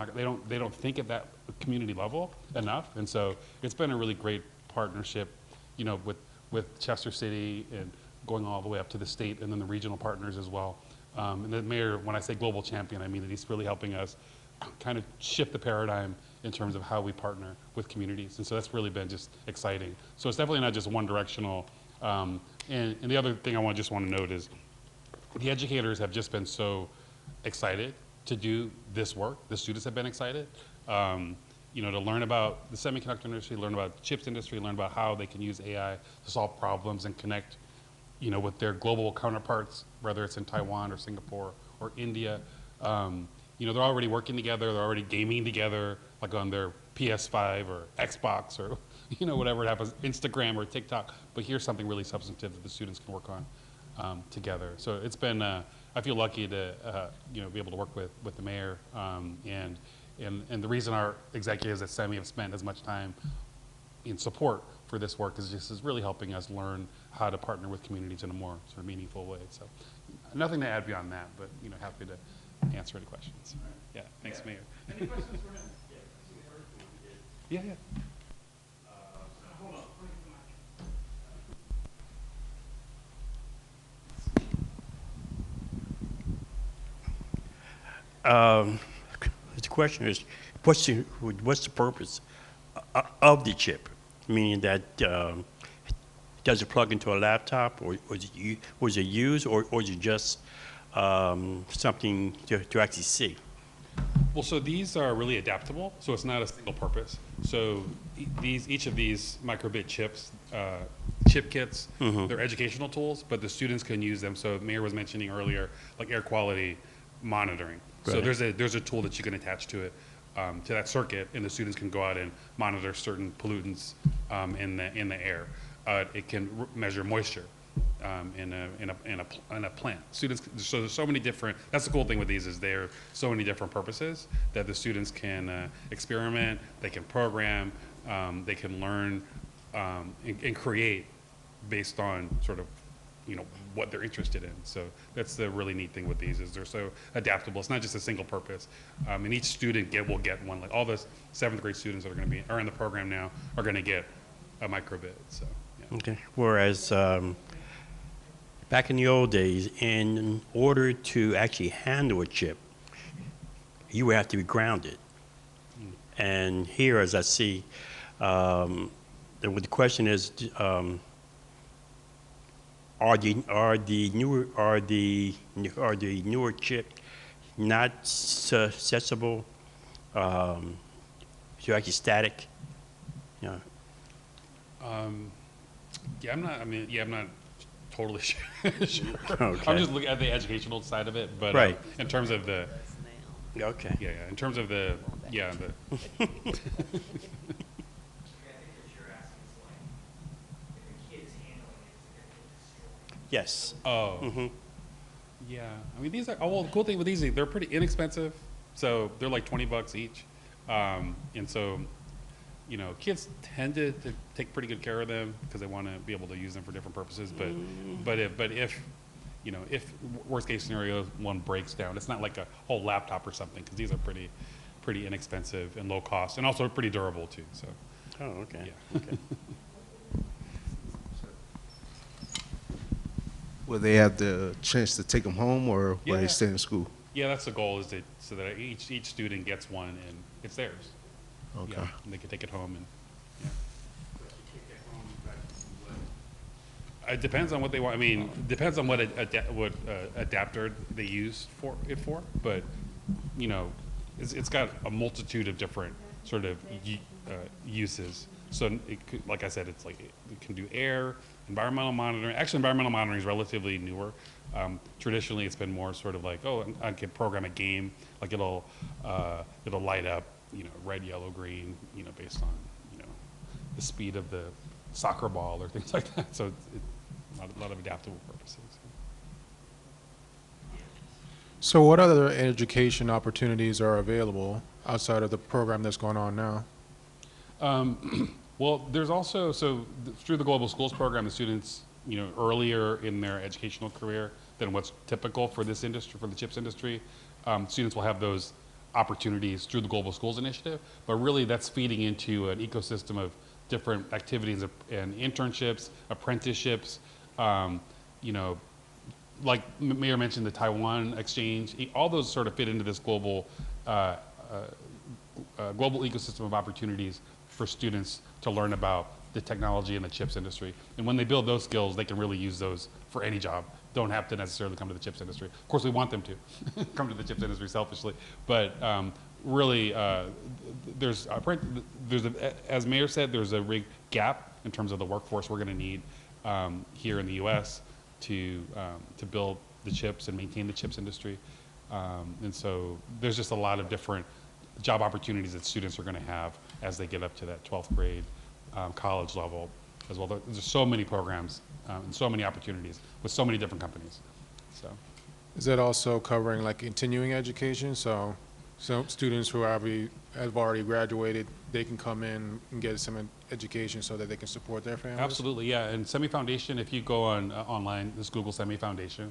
they don't think at that community level enough. And so it's been a really great partnership, with Chester City and going all the way up to the state and then the regional partners as well. And the mayor, when I say global champion, I mean that he's really helping us kind of shift the paradigm in terms of how we partner with communities. And so that's really been just exciting. So it's definitely not just one directional. And the other thing I just want to note is the educators have just been so excited to do this work. The students have been excited, to learn about the semiconductor industry, learn about the chips industry, learn about how they can use AI to solve problems and connect with their global counterparts, whether it's in Taiwan or Singapore or India. They're already working together, they're already gaming together, like on their PS5 or Xbox or, whatever it happens, Instagram or TikTok. But here's something really substantive that the students can work on together. So it's been, I feel lucky to, be able to work with the mayor. And the reason our executives at SEMI have spent as much time in support for this work is really helping us learn how to partner with communities in a more sort of meaningful way. So nothing to add beyond that, but happy to answer any questions. Yeah, thanks, Mayor. Any questions for him? Yeah. Hold on. Um, the question is, what's the purpose of the chip? Meaning that does it plug into a laptop, or was it used, or is it just something to actually see? Well, so these are really adaptable, so it's not a single purpose. So each of these microbit chips, chip kits, they're educational tools, but the students can use them. So Mayor was mentioning earlier, like air quality monitoring. So Right. there's a tool that you can attach to it, to that circuit, and the students can go out and monitor certain pollutants in the air. It can measure moisture in a plant. Students, so there's so many different. That's the cool thing with these is there are so many different purposes that the students can experiment. They can program. They can learn and create based on sort of what they're interested in. So that's the really neat thing with these is they're so adaptable. It's not just a single purpose. And each student will get one. Like all the 7th grade students that are in the program now are going to get a microbit. So yeah. Okay. Whereas back in the old days, in order to actually handle a chip, you would have to be grounded. And here, as I see, the question is, are the newer chip not susceptible to actually static? You know, Yeah, I'm not. I mean, yeah, I'm not totally sure. Okay. I'm just looking at the educational side of it, but Right. in terms of the okay. yeah, in terms of the I think what you're asking is like, if a kid is handling it, it's going to get destroyed. Yes. oh yeah. I mean, these are well. The cool thing with these, they're pretty inexpensive, so they're like $20 each, and so kids tend to take pretty good care of them because they want to be able to use them for different purposes. But if worst case scenario one breaks down, it's not like a whole laptop or something because these are pretty inexpensive and low cost and also pretty durable too. So Oh, okay. yeah. Okay. Will they have the chance to take them home, or will Yeah. they stay in school? Yeah, that's the goal, is so that each student gets one and it's theirs. Okay. Yeah, and they can take it home and yeah. It depends on what they want. I mean, depends on what adapter they use for, but it's got a multitude of different sort of uses. So it could, like I said, it's like it can do air, environmental monitoring. Actually, environmental monitoring is relatively newer. Traditionally, it's been more sort of like, oh, I can program a game, like it'll light up, red, yellow, green, based on the speed of the soccer ball or things like that. So it's a lot of adaptable purposes. So what other education opportunities are available outside of the program that's going on now? Well, there's also, through the Global Schools program, the students, earlier in their educational career than what's typical for this industry, for the chips industry, students will have those opportunities through the Global Schools Initiative, but really that's feeding into an ecosystem of different activities and internships, apprenticeships, like Mayor mentioned, the Taiwan exchange, all those sort of fit into this global ecosystem of opportunities for students to learn about the technology and the chips industry. And when they build those skills, they can really use those for any job. Don't have to necessarily come to the chips industry. Of course, we want them to come to the chips industry selfishly, but really, as Mayor said, there's a big gap in terms of the workforce we're going to need here in the U.S. to build the chips and maintain the chips industry. And so there's just a lot of different job opportunities that students are going to have as they get up to that 12th grade college level as well. There's so many programs and so many opportunities with so many different companies. So Is that also covering like continuing education? So students who have already graduated, they can come in and get some education so that they can support their families? absolutely, yeah. And Semi Foundation, if you go on online, just Google Semi Foundation,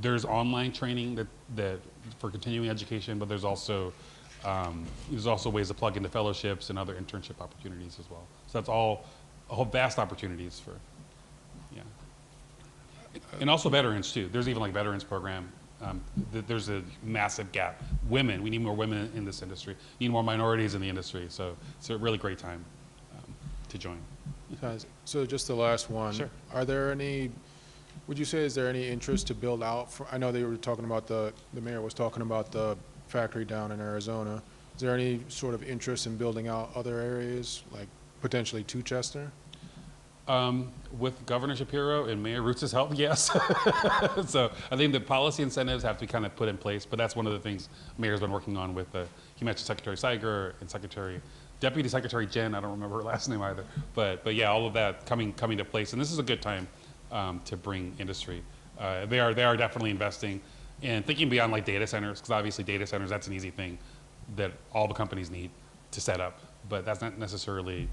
there's online training that for continuing education, but there's also ways to plug into fellowships and other internship opportunities as well. So that's all a whole vast opportunities for, yeah. And also veterans too. There's even like veterans program There's a massive gap. Women, we need more women in this industry. We need more minorities in the industry. So it's a really great time to join. So just the last one. Sure. Are there any, would you say, is there any interest to build out, I know they were talking about the mayor was talking about the factory down in Arizona. Is there any sort of interest in building out other areas, like potentially to Chester? With Governor Shapiro and Mayor Roots' help, yes. So I think the policy incentives have to be kind of put in place, but that's one of the things Mayor's been working on with, he mentioned Secretary Siger and Deputy Secretary Jen, I don't remember her last name either, but yeah, all of that coming to place, and this is a good time to bring industry. They are definitely investing and thinking beyond like data centers, because obviously data centers, that's an easy thing that all the companies need to set up, but that's not necessarily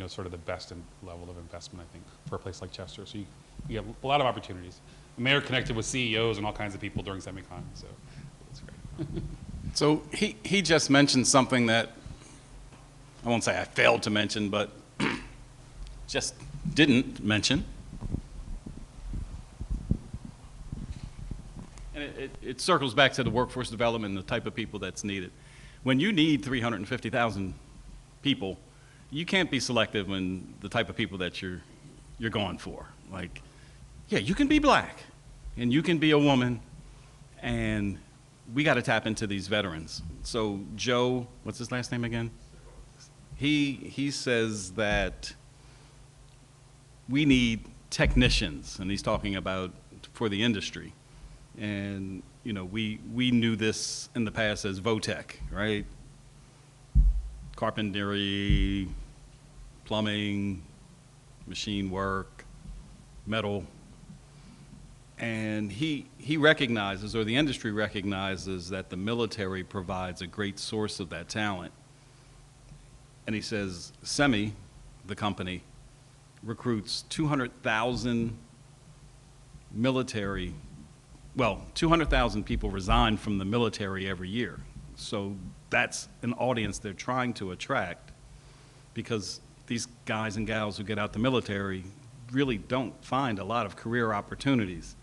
sort of the best level of investment, I think, for a place like Chester. So you have a lot of opportunities. The mayor connected with CEOs and all kinds of people during Semicon, so it's great. So he just mentioned something that I won't say I failed to mention, but just didn't mention. And it circles back to the workforce development and the type of people that's needed. When you need 350,000 people, you can't be selective in the type of people that you're going for. Like, yeah, you can be black, and you can be a woman, and we got to tap into these veterans. So Joe, what's his last name again? He says that we need technicians, and he's talking about for the industry. And we knew this in the past as VOTEC, right? Carpentry, plumbing, machine work, metal. And he recognizes, or the industry recognizes, that the military provides a great source of that talent. And he says Semi, the company, recruits 200,000 military, 200,000 people resign from the military every year. So that's an audience they're trying to attract, because these guys and gals who get out the military really don't find a lot of career opportunities.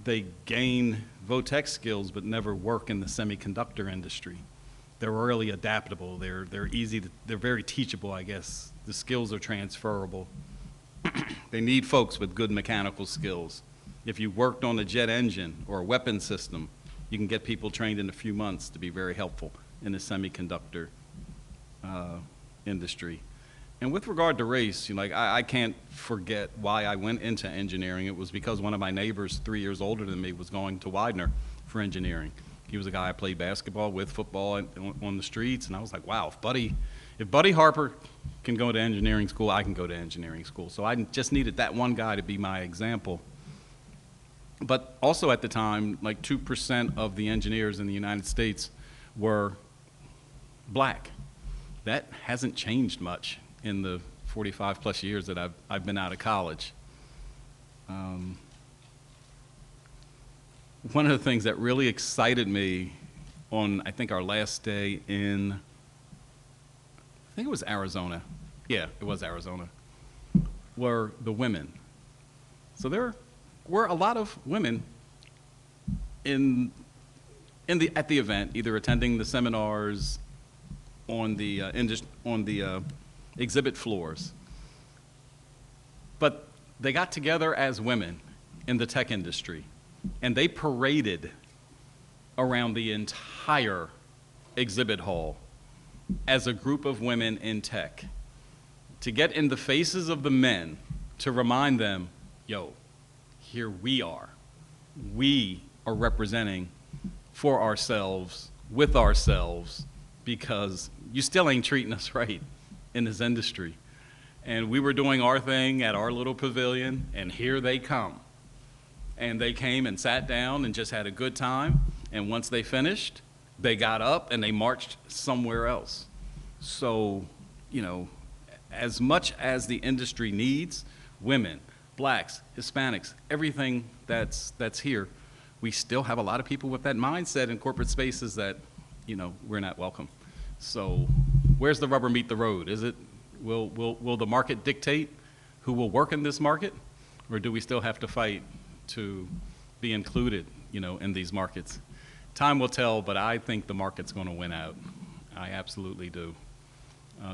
They gain VOTEC skills but never work in the semiconductor industry. They're really adaptable. They're very teachable, I guess. The skills are transferable. They need folks with good mechanical skills. If you worked on a jet engine or a weapon system, you can get people trained in a few months to be very helpful in the semiconductor industry. And with regard to race, I can't forget why I went into engineering. It was because one of my neighbors, 3 years older than me, was going to Widener for engineering. He was a guy I played basketball with, football on the streets, and I was like, wow, if Buddy Harper can go to engineering school, I can go to engineering school. So I just needed that one guy to be my example. But also at the time, like 2% of the engineers in the United States were black. That hasn't changed much in the 45 plus years that I've been out of college. One of the things that really excited me on, I think, our last day in, I think it was Arizona. Yeah, it was Arizona, were the women. So there were a lot of women at the event, either attending the seminars on the exhibit floors. But they got together as women in the tech industry, and they paraded around the entire exhibit hall as a group of women in tech to get in the faces of the men to remind them, yo, here we are. We are representing for ourselves, with ourselves, because you still ain't treating us right in this industry. And we were doing our thing at our little pavilion, and here they come. And they came and sat down and just had a good time. And once they finished, they got up and they marched somewhere else. So, as much as the industry needs women, blacks, Hispanics, everything that's here, we still have a lot of people with that mindset in corporate spaces that, we're not welcome. So where's the rubber meet the road? Is it, will the market dictate who will work in this market? Or do we still have to fight to be included you know, in these markets. Time will tell, but I think the market's going to win out. I absolutely do.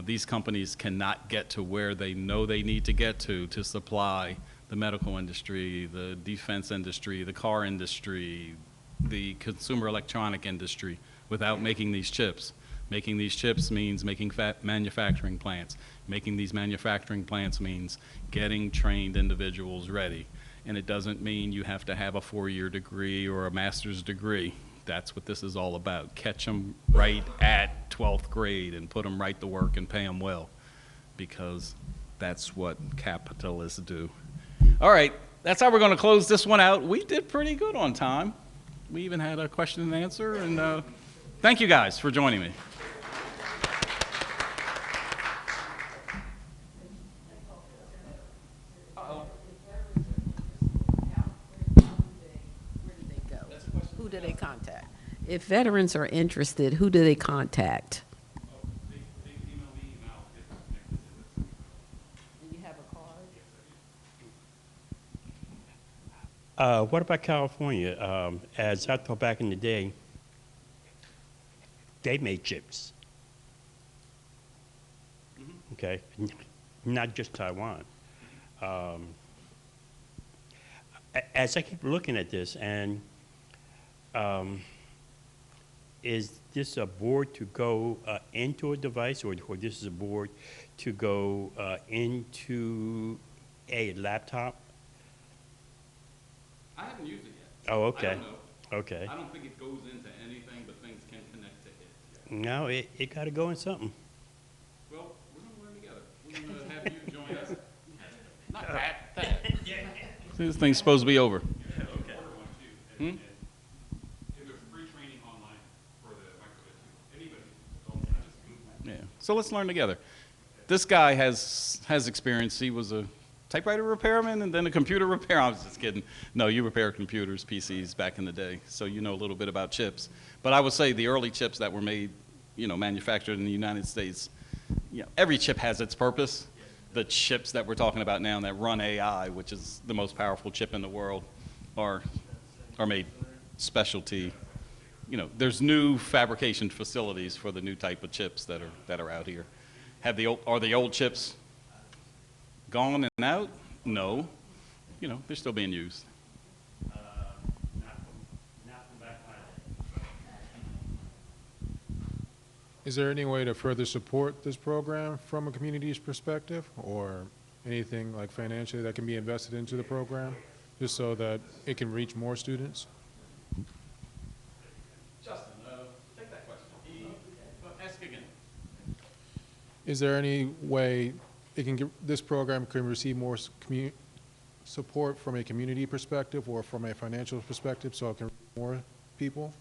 These companies cannot get to where they know they need to get to supply the medical industry, the defense industry, the car industry, the consumer electronic industry without making these chips. Making these chips means making manufacturing plants. Making these manufacturing plants means getting trained individuals ready. And it doesn't mean you have to have a 4-year degree or a master's degree. That's what this is all about. Catch them right at 12th grade and put them right to work and pay them well, because that's what capitalists do. All right, that's how we're going to close this one out. We did pretty good on time. We even had a question and answer, and thank you guys for joining me. Who do they contact? If veterans are interested, who do they contact? They email me and I'll get connected to this. Do you have a card? What about California? As I thought back in the day, they made chips. Okay, not just Taiwan. As I keep looking at this, and is this a board to go into a device, or this is a board to go into a laptop? I haven't used it yet. Oh, okay. I don't know. Okay. I don't think it goes into anything, but things can connect to it. No, it got to go in something. Well, we're going to learn together. We're going to have you join us. Not that. This thing's supposed to be over. Hmm? And there's free training online for the microbit too. Anybody, adults, not just movement. Yeah. So let's learn together. This guy has experience. He was a typewriter repairman and then a computer repair. I was just kidding. No, you repair computers, PCs back in the day, so you know a little bit about chips. But I would say the early chips that were made, you know, manufactured in the United States, you know, every chip has its purpose. The chips that we're talking about now that run AI, which is the most powerful chip in the world, are made specialty. You know, there's new fabrication facilities for the new type of chips that are out here. Are the old chips gone and out? No. You know, they're still being used. Is there any way to further support this program from a community's perspective, or anything like financially that can be invested into the program, just so that it can reach more students? Justin, take that question. Ask again. Is there any way this program can receive more support from a community perspective or from a financial perspective, so it can reach more people?